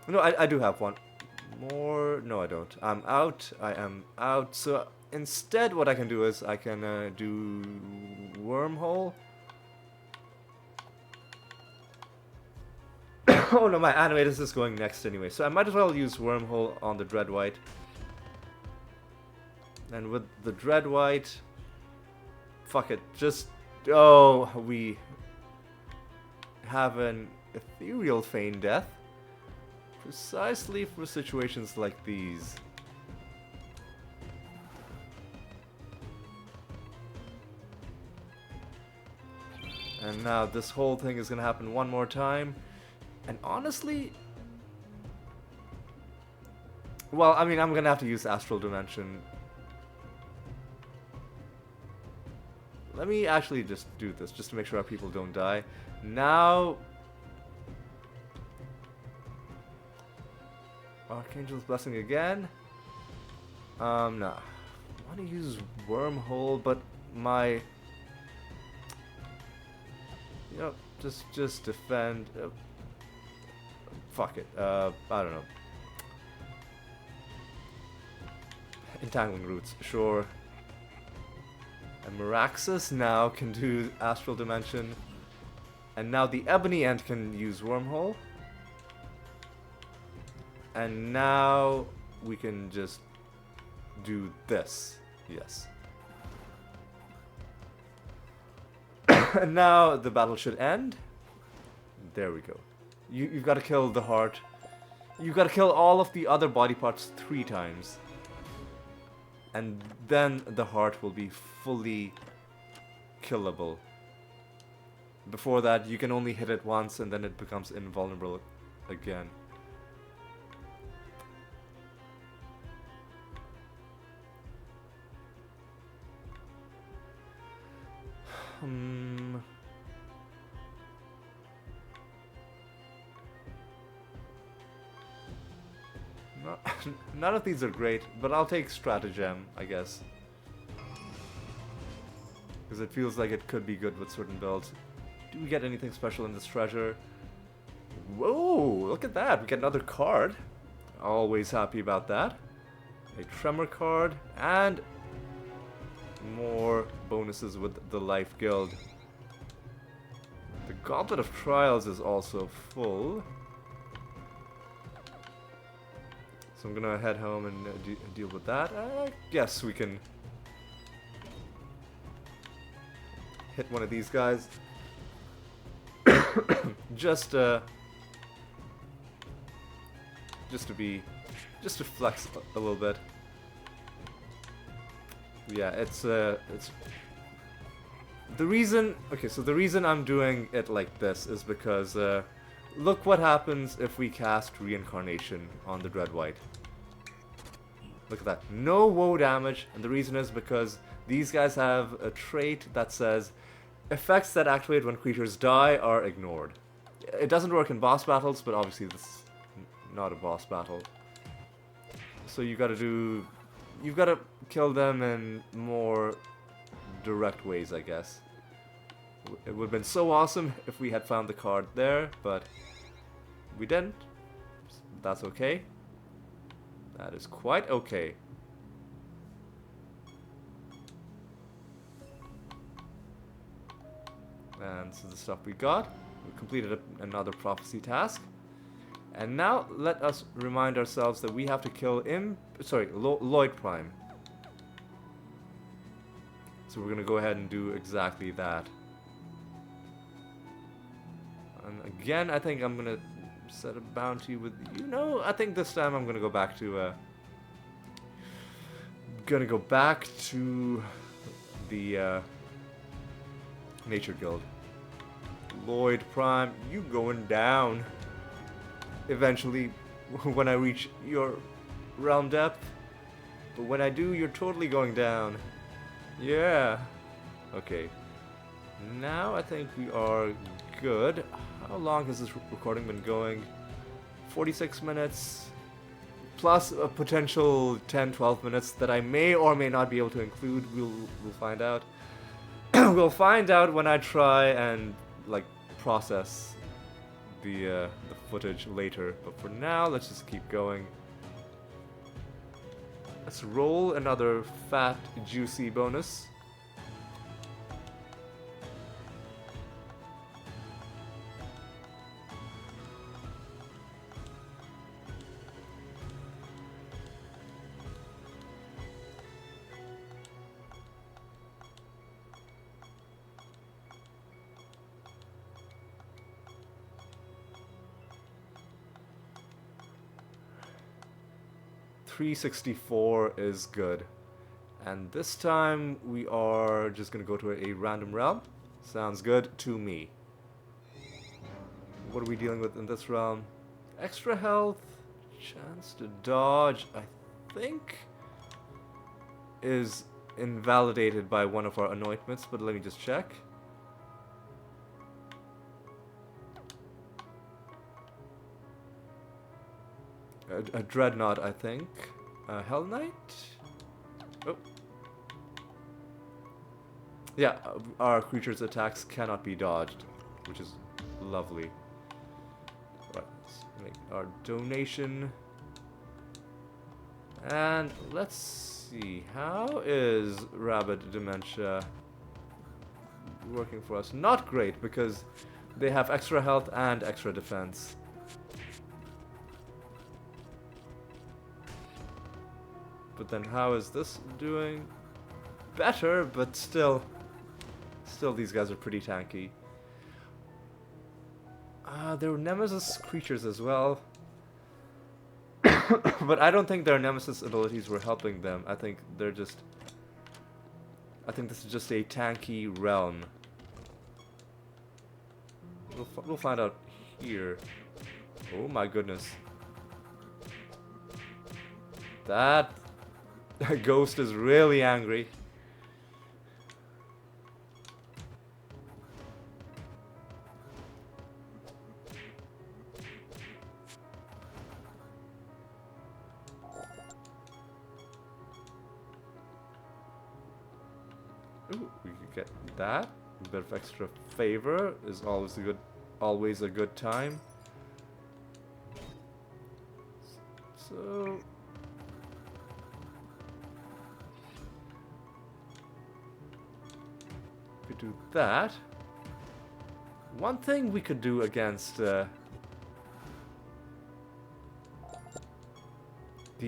No, I do have one more. No, I don't. I'm out. I am out. So instead what I can do is I can do Wormhole. Oh no, my animators is going next anyway, so I might as well use Wormhole on the Dread White. And with the Dread White, fuck it, just... Oh, we have an ethereal feign death. Precisely for situations like these. And now this whole thing is gonna happen one more time. And honestly... Well, I mean, I'm gonna have to use Astral Dimension. Let me actually just do this, just to make sure our people don't die. Now... Archangel's Blessing again. No. I want to use Wormhole, but my... You know, just defend... fuck it. I don't know. Entangling Roots, sure. And Meraxus now can do Astral Dimension. And now the Ebony End can use Wormhole. And now we can just do this. Yes. And now the battle should end. There we go. You've got to kill the heart. You've got to kill all of the other body parts 3 times. And then the heart will be fully killable. Before that, you can only hit it once and then it becomes invulnerable again. None of these are great, but I'll take Stratagem, I guess. Because it feels like it could be good with certain builds. Do we get anything special in this treasure? Whoa, look at that. We get another card. Always happy about that. A Tremor card, and more bonuses with the Life Guild. The Goblet of Trials is also full. So I'm gonna head home and deal with that. I guess we can hit one of these guys. just to flex a little bit. Yeah, it's the reason. Okay, so the reason I'm doing it like this is because look what happens if we cast Reincarnation on the Dread White. Look at that. No woe damage, and the reason is because these guys have a trait that says effects that activate when creatures die are ignored. It doesn't work in boss battles, but obviously this is not a boss battle. So you've got to kill them in more direct ways, I guess. It would have been so awesome if we had found the card there, but we didn't. That's okay. That is quite okay. And so the stuff we got. We completed another prophecy task. And now let us remind ourselves that we have to kill Lloyd Prime. So we're going to go ahead and do exactly that. And again, I think I'm going to set a bounty with, I think this time I'm going to go back to, the, Nature Guild. Lloyd Prime, you going down. Eventually, when I reach your realm depth. But when I do, you're totally going down. Yeah. Okay. Now I think we are good. How long has this recording been going? 46 minutes. plus a potential 10-12 minutes that I may or may not be able to include. We'll find out. We'll find out when I try and like process the footage later. But for now, let's just keep going. Let's roll another fat, juicy bonus. $364 is good. And this time we are just gonna go to a random realm. Sounds good to me. What are we dealing with in this realm? Extra health, chance to dodge, I think is invalidated by one of our anointments, but let me just check. A Dreadnought, I think. Hell Knight? Oh. Yeah, our creature's attacks cannot be dodged, which is lovely. Right, let's make our donation. And let's see, how is Rabid Dementia working for us? Not great, because they have extra health and extra defense. But then how is this doing? Better, but still these guys are pretty tanky. There were Nemesis creatures as well. But I don't think their Nemesis abilities were helping them. I think this is just a tanky realm. We'll find out here. Oh my goodness. That ghost is really angry. Ooh, we could get that. A bit of extra favor is always a good time. So we could do that. One thing we could do against the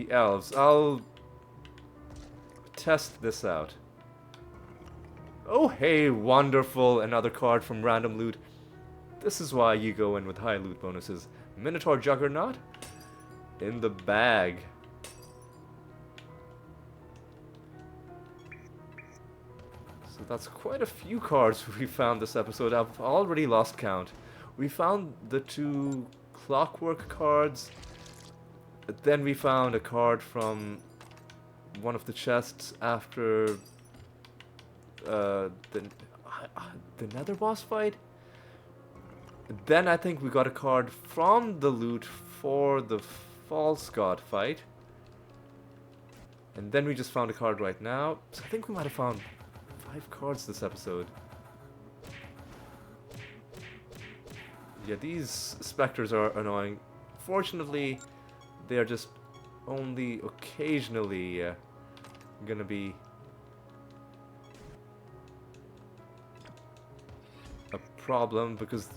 elves. I'll test this out. Oh hey, wonderful, another card from random loot. This is why you go in with high loot bonuses. Minotaur Juggernaut in the bag. So that's quite a few cards we found this episode. I've already lost count. We found the 2 clockwork cards. Then we found a card from one of the chests after the nether boss fight. Then I think we got a card from the loot for the false god fight. And then we just found a card right now. So I think we might have found 5 cards this episode. Yeah, these specters are annoying. Fortunately, they are just only occasionally gonna be a problem, because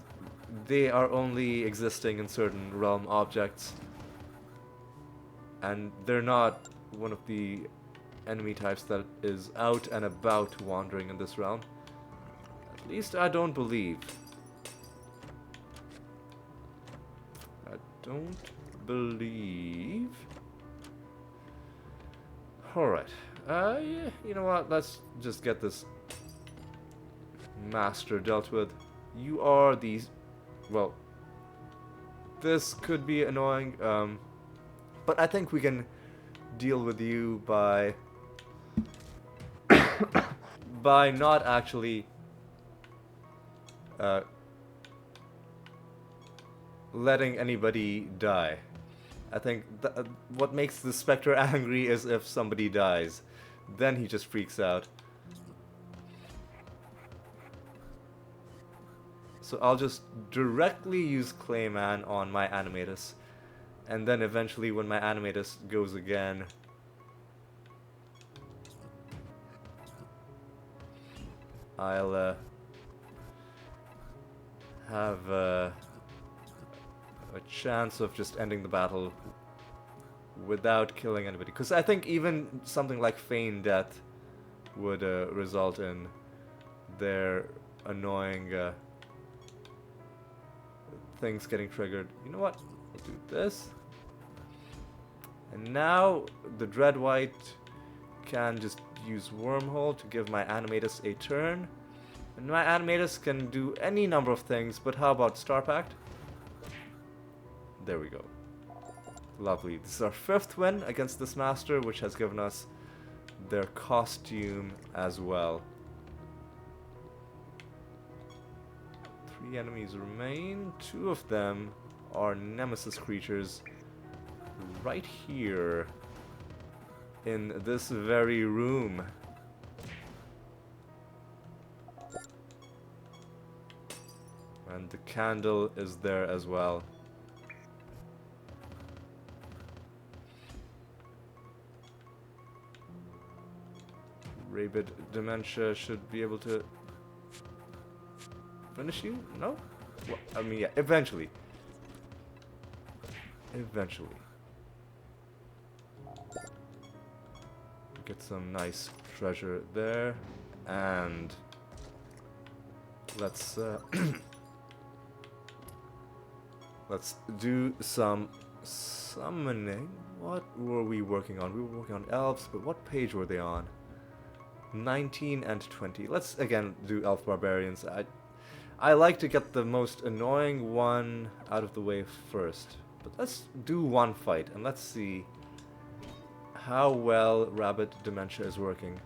they are only existing in certain realm objects, and they're not one of the enemy types that is out and about wandering in this realm. At least I don't believe. I don't believe. Alright. Yeah, you know what? Let's just get this master dealt with. You are the... Well, this could be annoying, but I think we can deal with you by by not actually letting anybody die. I think what makes the Spectre angry is if somebody dies. Then he just freaks out. So I'll just directly use Clayman on my Animatus. And then eventually when my Animatus goes again, I'll have a chance of just ending the battle without killing anybody. Because I think even something like Feign Death would result in their annoying things getting triggered. You know what? We'll do this. And now the Dread White can just use Wormhole to give my Animatus a turn. And my Animatus can do any number of things, but how about Star Pact? There we go. Lovely. This is our 5th win against this master, which has given us their costume as well. 3 enemies remain. 2 of them are Nemesis creatures right here in this very room. And the candle is there as well. Rabid Dementia should be able to finish you? No? Well, I mean, yeah, eventually. Eventually. Get some nice treasure there. And let's let's do some summoning. What were we working on? We were working on elves, but what page were they on? 19 and 20. Let's again do elf barbarians. I like to get the most annoying one out of the way first. But let's do one fight and let's see how well Rabbit Dementia is working.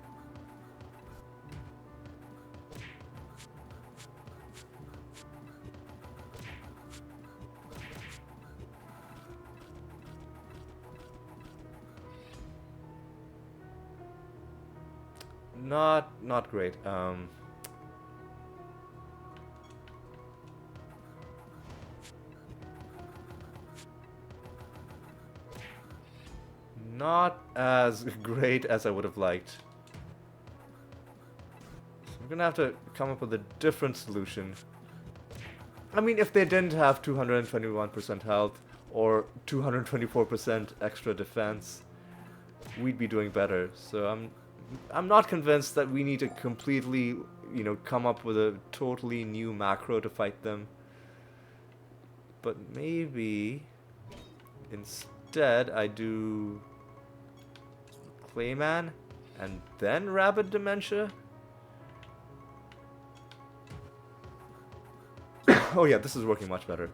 Not great. Not as great as I would have liked. So we're gonna have to come up with a different solution. I mean, if they didn't have 221% health or 224% extra defense, we'd be doing better. So I'm not convinced that we need to completely, you know, come up with a totally new macro to fight them. But maybe instead I do Clayman and then Rabid Dementia. Oh yeah, this is working much better.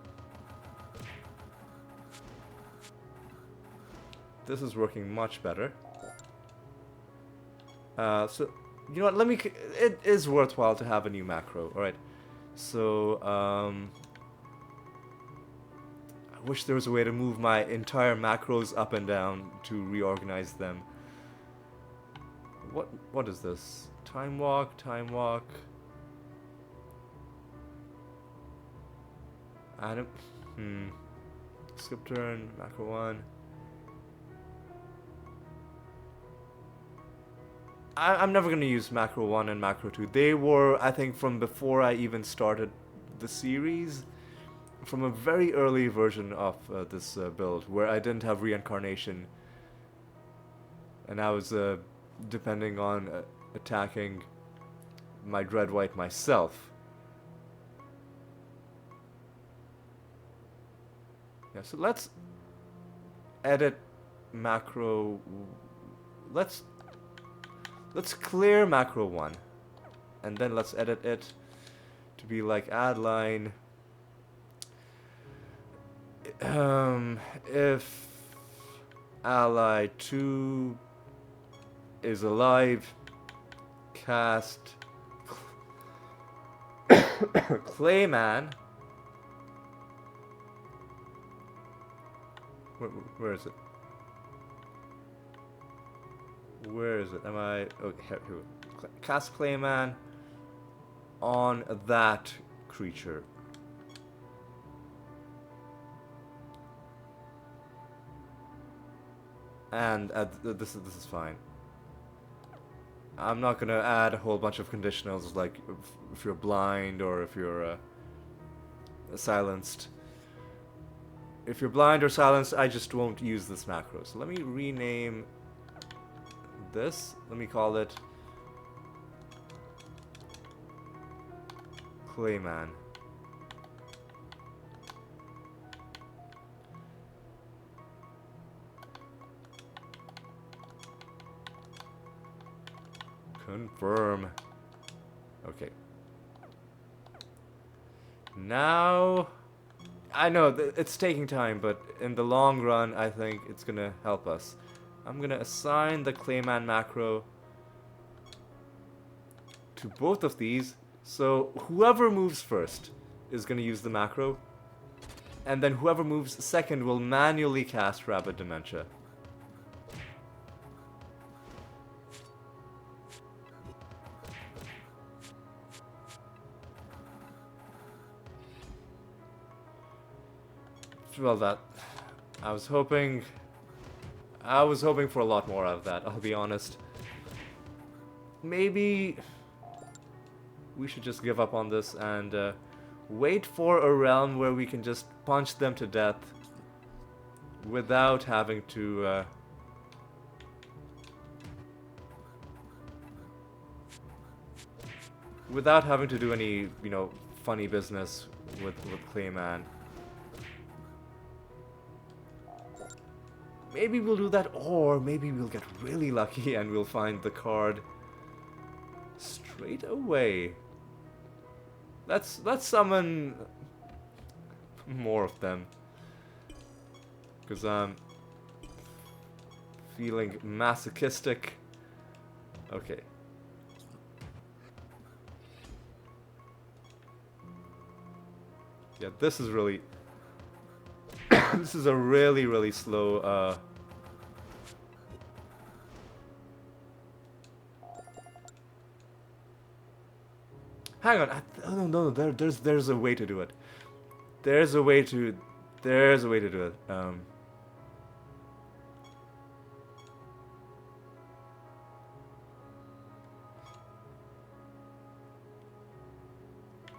This is working much better. So, you know what, let me... It is worthwhile to have a new macro, alright. So, I wish there was a way to move my entire macros up and down to reorganize them. What is this? Time walk, time walk... Skip turn, macro 1... I'm never going to use Macro 1 and Macro 2. They were, I think, from before I even started the series. From a very early version of this build, where I didn't have Reincarnation. And I was depending on attacking my Dread White myself. Yeah, so let's edit Macro... Let's clear Macro 1, and then let's edit it to be like add line. If ally 2 is alive, cast Clayman Where is it? Where is it? Am I... Okay, here we go. Cast Clayman on that creature. And this is fine. I'm not gonna add a whole bunch of conditionals like if you're blind or if you're silenced. If you're blind or silenced, I just won't use this macro. So let me rename this. Let me call it Clayman. Confirm. Okay. Now, I know it's taking time, but in the long run, I think it's gonna help us. I'm gonna assign the Clayman macro to both of these, so whoever moves first is gonna use the macro, and then whoever moves second will manually cast Rapid Dementia. Well, that I was hoping for a lot more out of that, I'll be honest. Maybe we should just give up on this and wait for a realm where we can just punch them to death without having to do any, you know, funny business with Clayman. Maybe we'll do that, or maybe we'll get really lucky and we'll find the card straight away. Let's summon more of them, because I'm feeling masochistic. Okay. Yeah, this is really this is a really slow hang on. No, there's a way to do it. There's a way to do it.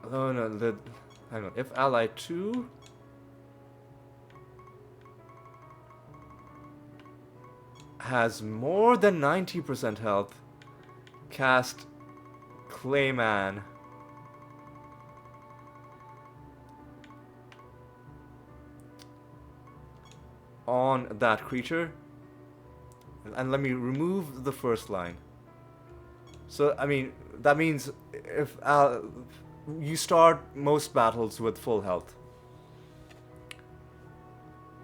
Oh no, hang on. If ally 2 has more than 90% health, cast Clayman on that creature, and let me remove the first line. So I mean, that means if you start most battles with full health,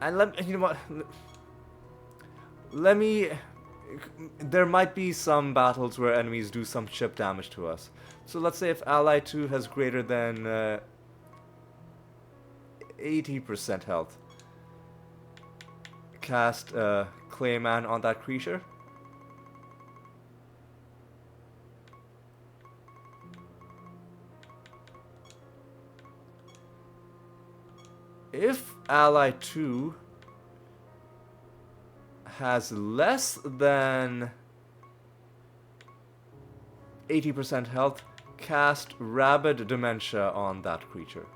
and you know what? There might be some battles where enemies do some chip damage to us. So let's say if ally 2 has greater than 80% health, cast Clayman on that creature. If ally 2 has less than 80% health, cast Rabid Dementia on that creature.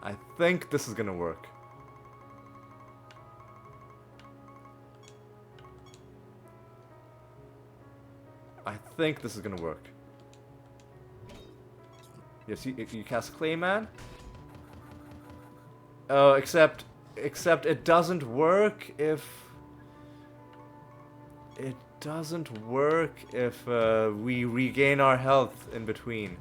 I think this is gonna work. I think this is gonna work. Yes, you cast Clayman. Oh, except it doesn't work if we regain our health in between.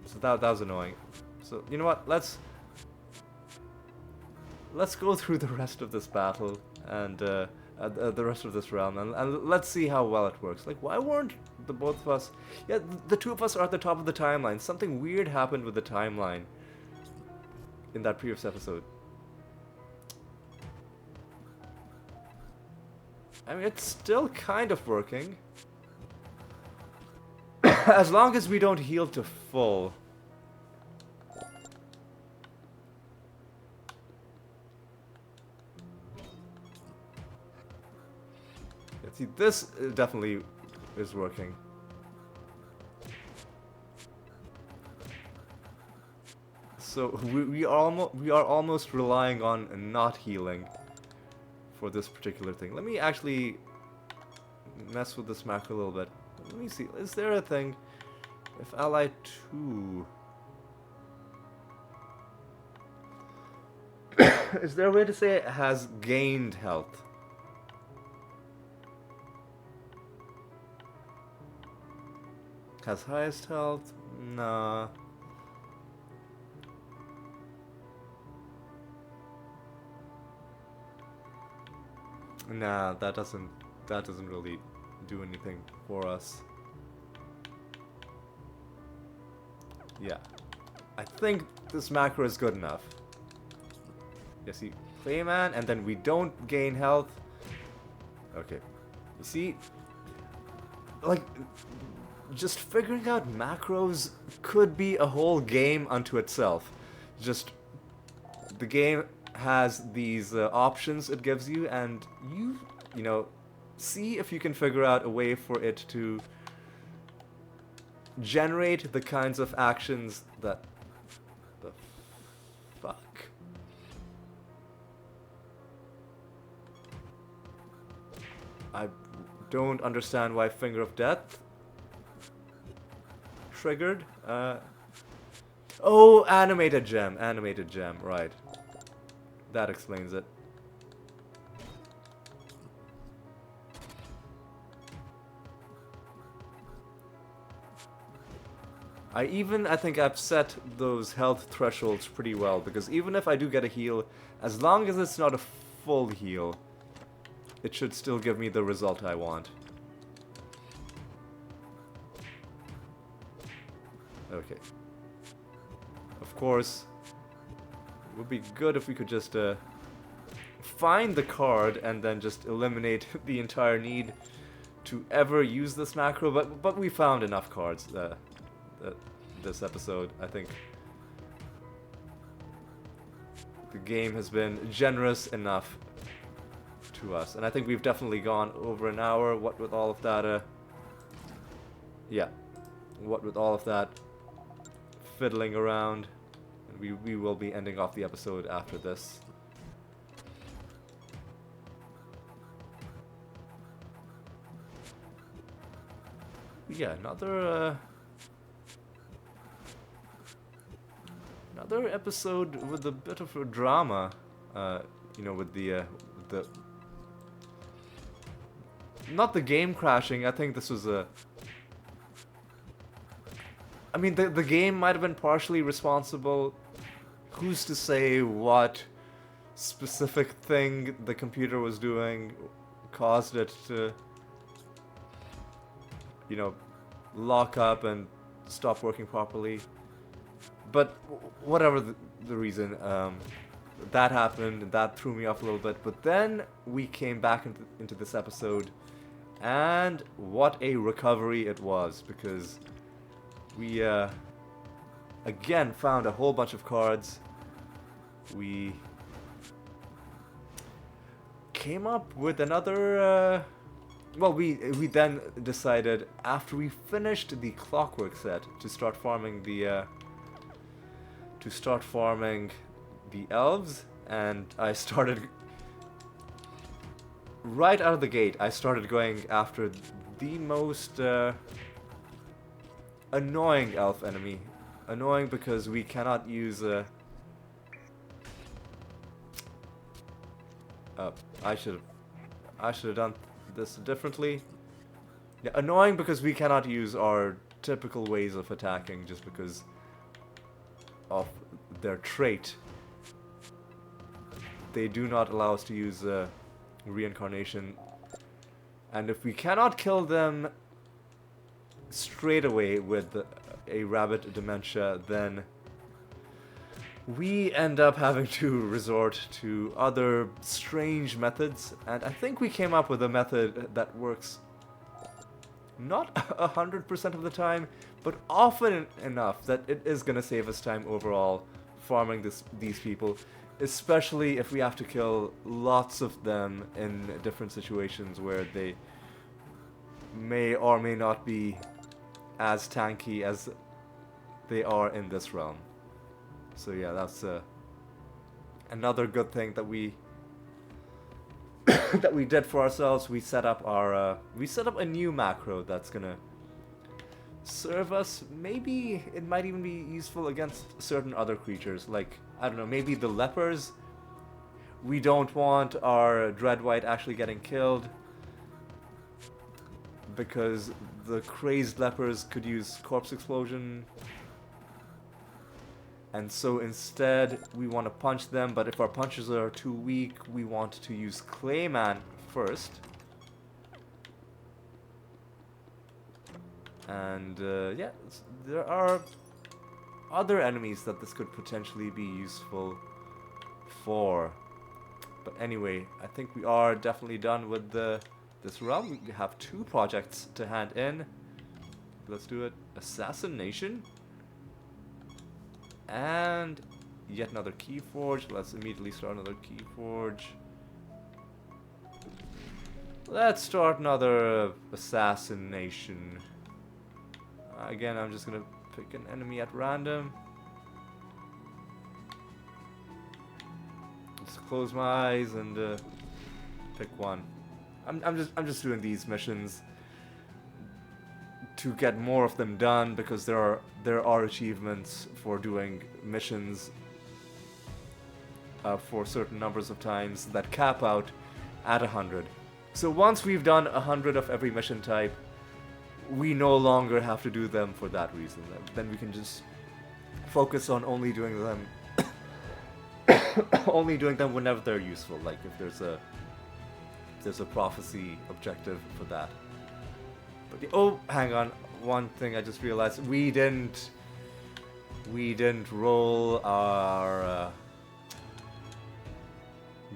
So that was annoying. So you know what? Let's go through the rest of this battle and the rest of this realm, and let's see how well it works. Like, why weren't the both of us... Yeah, the two of us are at the top of the timeline. Something weird happened with the timeline in that previous episode. I mean, it's still kind of working. As long as we don't heal to full. See, this definitely is working. So we are almost relying on not healing for this particular thing. Let me actually mess with this macro a little bit. Let me see. Is there a thing? If ally 2... Is there a way to say it has gained health? Has highest health? Nah. Nah, that doesn't really do anything for us. Yeah. I think this macro is good enough. You see, Clayman, and then we don't gain health. Okay. You see, like, just figuring out macros could be a whole game unto itself. Just, the game has these options it gives you, and you know, see if you can figure out a way for it to generate the kinds of actions that... The fuck? I don't understand why Finger of Death triggered. Oh, animated gem, right. That explains it. I think I've set those health thresholds pretty well, because even if I do get a heal, as long as it's not a full heal, it should still give me the result I want. Okay. Of course, it would be good if we could just find the card and then just eliminate the entire need to ever use this macro, but we found enough cards this episode. I think the game has been generous enough to us, and I think we've definitely gone over an hour. What with all of that yeah, what with all of that fiddling around, and we will be ending off the episode after this. Yeah, another episode with a bit of a drama, you know, with the not the game crashing. I think this was a... I mean, the game might have been partially responsible. Who's to say what specific thing the computer was doing caused it to, you know, lock up and stop working properly. But whatever the reason, that happened, and that threw me off a little bit. But then we came back into this episode, and what a recovery it was, because we again found a whole bunch of cards. We came up with another well, we then decided, after we finished the clockwork set, to start farming the elves, and I started right out of the gate. I started going after the most annoying elf enemy. Annoying because we cannot use I should have done this differently. Yeah, annoying because we cannot use our typical ways of attacking just because of their trait. They do not allow us to use reincarnation. And if we cannot kill them straight away with a rabbit dementia, then we end up having to resort to other strange methods. And I think we came up with a method that works not 100% of the time, but often enough that it is going to save us time overall farming these people, especially if we have to kill lots of them in different situations where they may or may not be as tanky as they are in this realm. So yeah, that's another good thing that we that we did for ourselves. We set up a new macro that's gonna serve us. Maybe it might even be useful against certain other creatures, like, I don't know, maybe the lepers. We don't want our Dreadwhite actually getting killed, because the crazed lepers could use corpse explosion. And so instead, we want to punch them, but if our punches are too weak, we want to use Clayman first. And yeah, there are other enemies that this could potentially be useful for. But anyway, I think we are definitely done with this realm. We have 2 projects to hand in. Let's do it. Assassination. And yet another Keyforge. Let's immediately start another Keyforge. Let's start another assassination. Again, I'm just gonna pick an enemy at random. Just close my eyes and pick one. I'm just doing these missions to get more of them done, because there are achievements for doing missions for certain numbers of times that cap out at 100. So once we've done 100 of every mission type, we no longer have to do them for that reason. Then we can just focus on only doing them only doing them whenever they're useful, like if there's a prophecy objective for that. But oh, hang on, one thing I just realized, we didn't roll our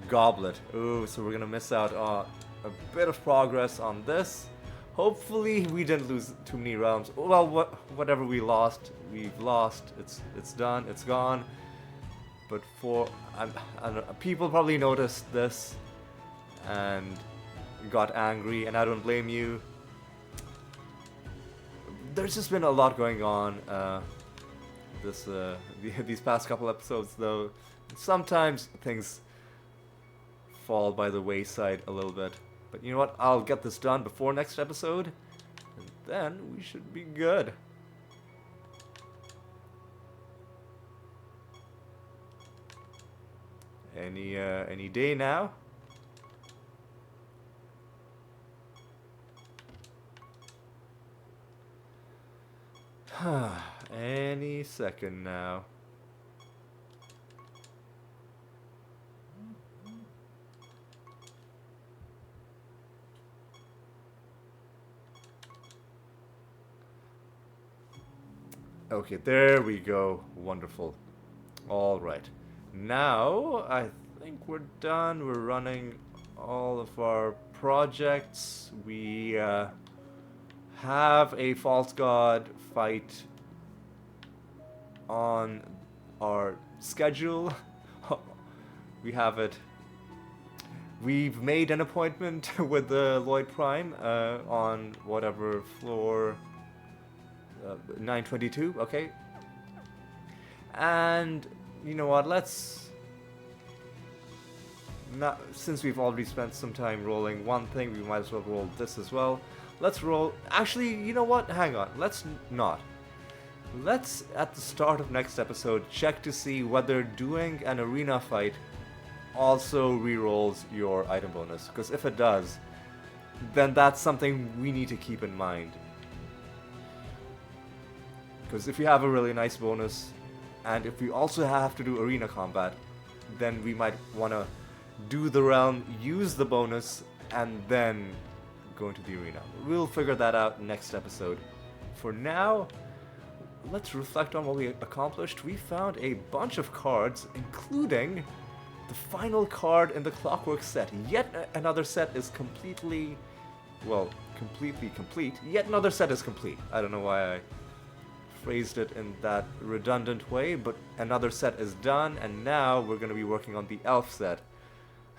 goblet. Ooh, so we're gonna miss out on a bit of progress on this. Hopefully we didn't lose too many rounds. Well, whatever we lost, we've lost. It's done, it's gone. But I don't know, people probably noticed this and got angry, and I don't blame you. There's just been a lot going on these past couple episodes, though. Sometimes things fall by the wayside a little bit. But you know what? I'll get this done before next episode, and then we should be good. Any day now? Any second now. Okay, there we go. Wonderful. All right. Now, I think we're done. We're running all of our projects. We have a false god fight on our schedule. We have it. We've made an appointment with the Lloyd Prime on whatever floor, 922, okay? And you know what, let's not, since we've already spent some time rolling one thing, we might as well roll this as well. Let's roll, actually, you know what, hang on, let's not. Let's, at the start of next episode, check to see whether doing an arena fight also rerolls your item bonus, because if it does, then that's something we need to keep in mind. Because if you have a really nice bonus, and if we also have to do arena combat, then we might want to do the realm, use the bonus, and then go into the arena. We'll figure that out next episode. For now, let's reflect on what we accomplished. We found a bunch of cards, including the final card in the Clockwork set. Yet another set is completely complete. Yet another set is complete. I don't know why I phrased it in that redundant way, but another set is done, and now we're going to be working on the Elf set.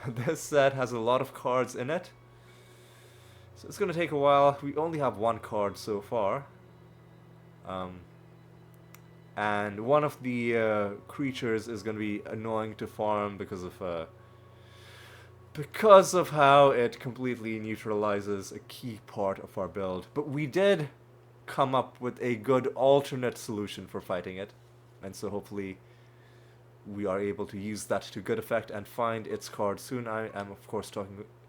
This set has a lot of cards in it, so it's going to take a while. We only have one card so far. And one of the creatures is going to be annoying to farm because of how it completely neutralizes a key part of our build. But we did come up with a good alternate solution for fighting it, and so hopefully we are able to use that to good effect and find its card soon. I am of course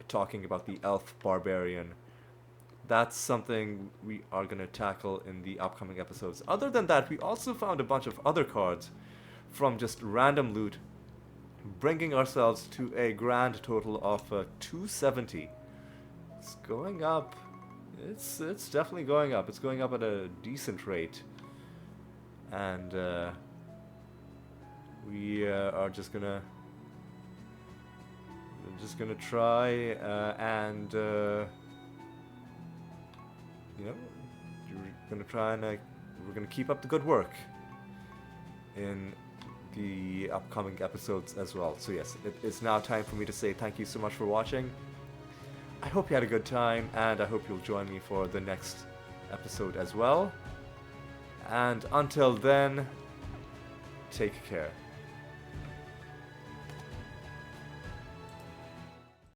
talking about the Elf Barbarian. That's something we are going to tackle in the upcoming episodes. Other than that, we also found a bunch of other cards from just random loot, bringing ourselves to a grand total of 270. It's going up. It's definitely going up. It's going up at a decent rate. And we are just gonna try and we're gonna keep up the good work in the upcoming episodes as well. So yes, it's now time for me to say thank you so much for watching. I hope you had a good time, and I hope you'll join me for the next episode as well. And until then, take care.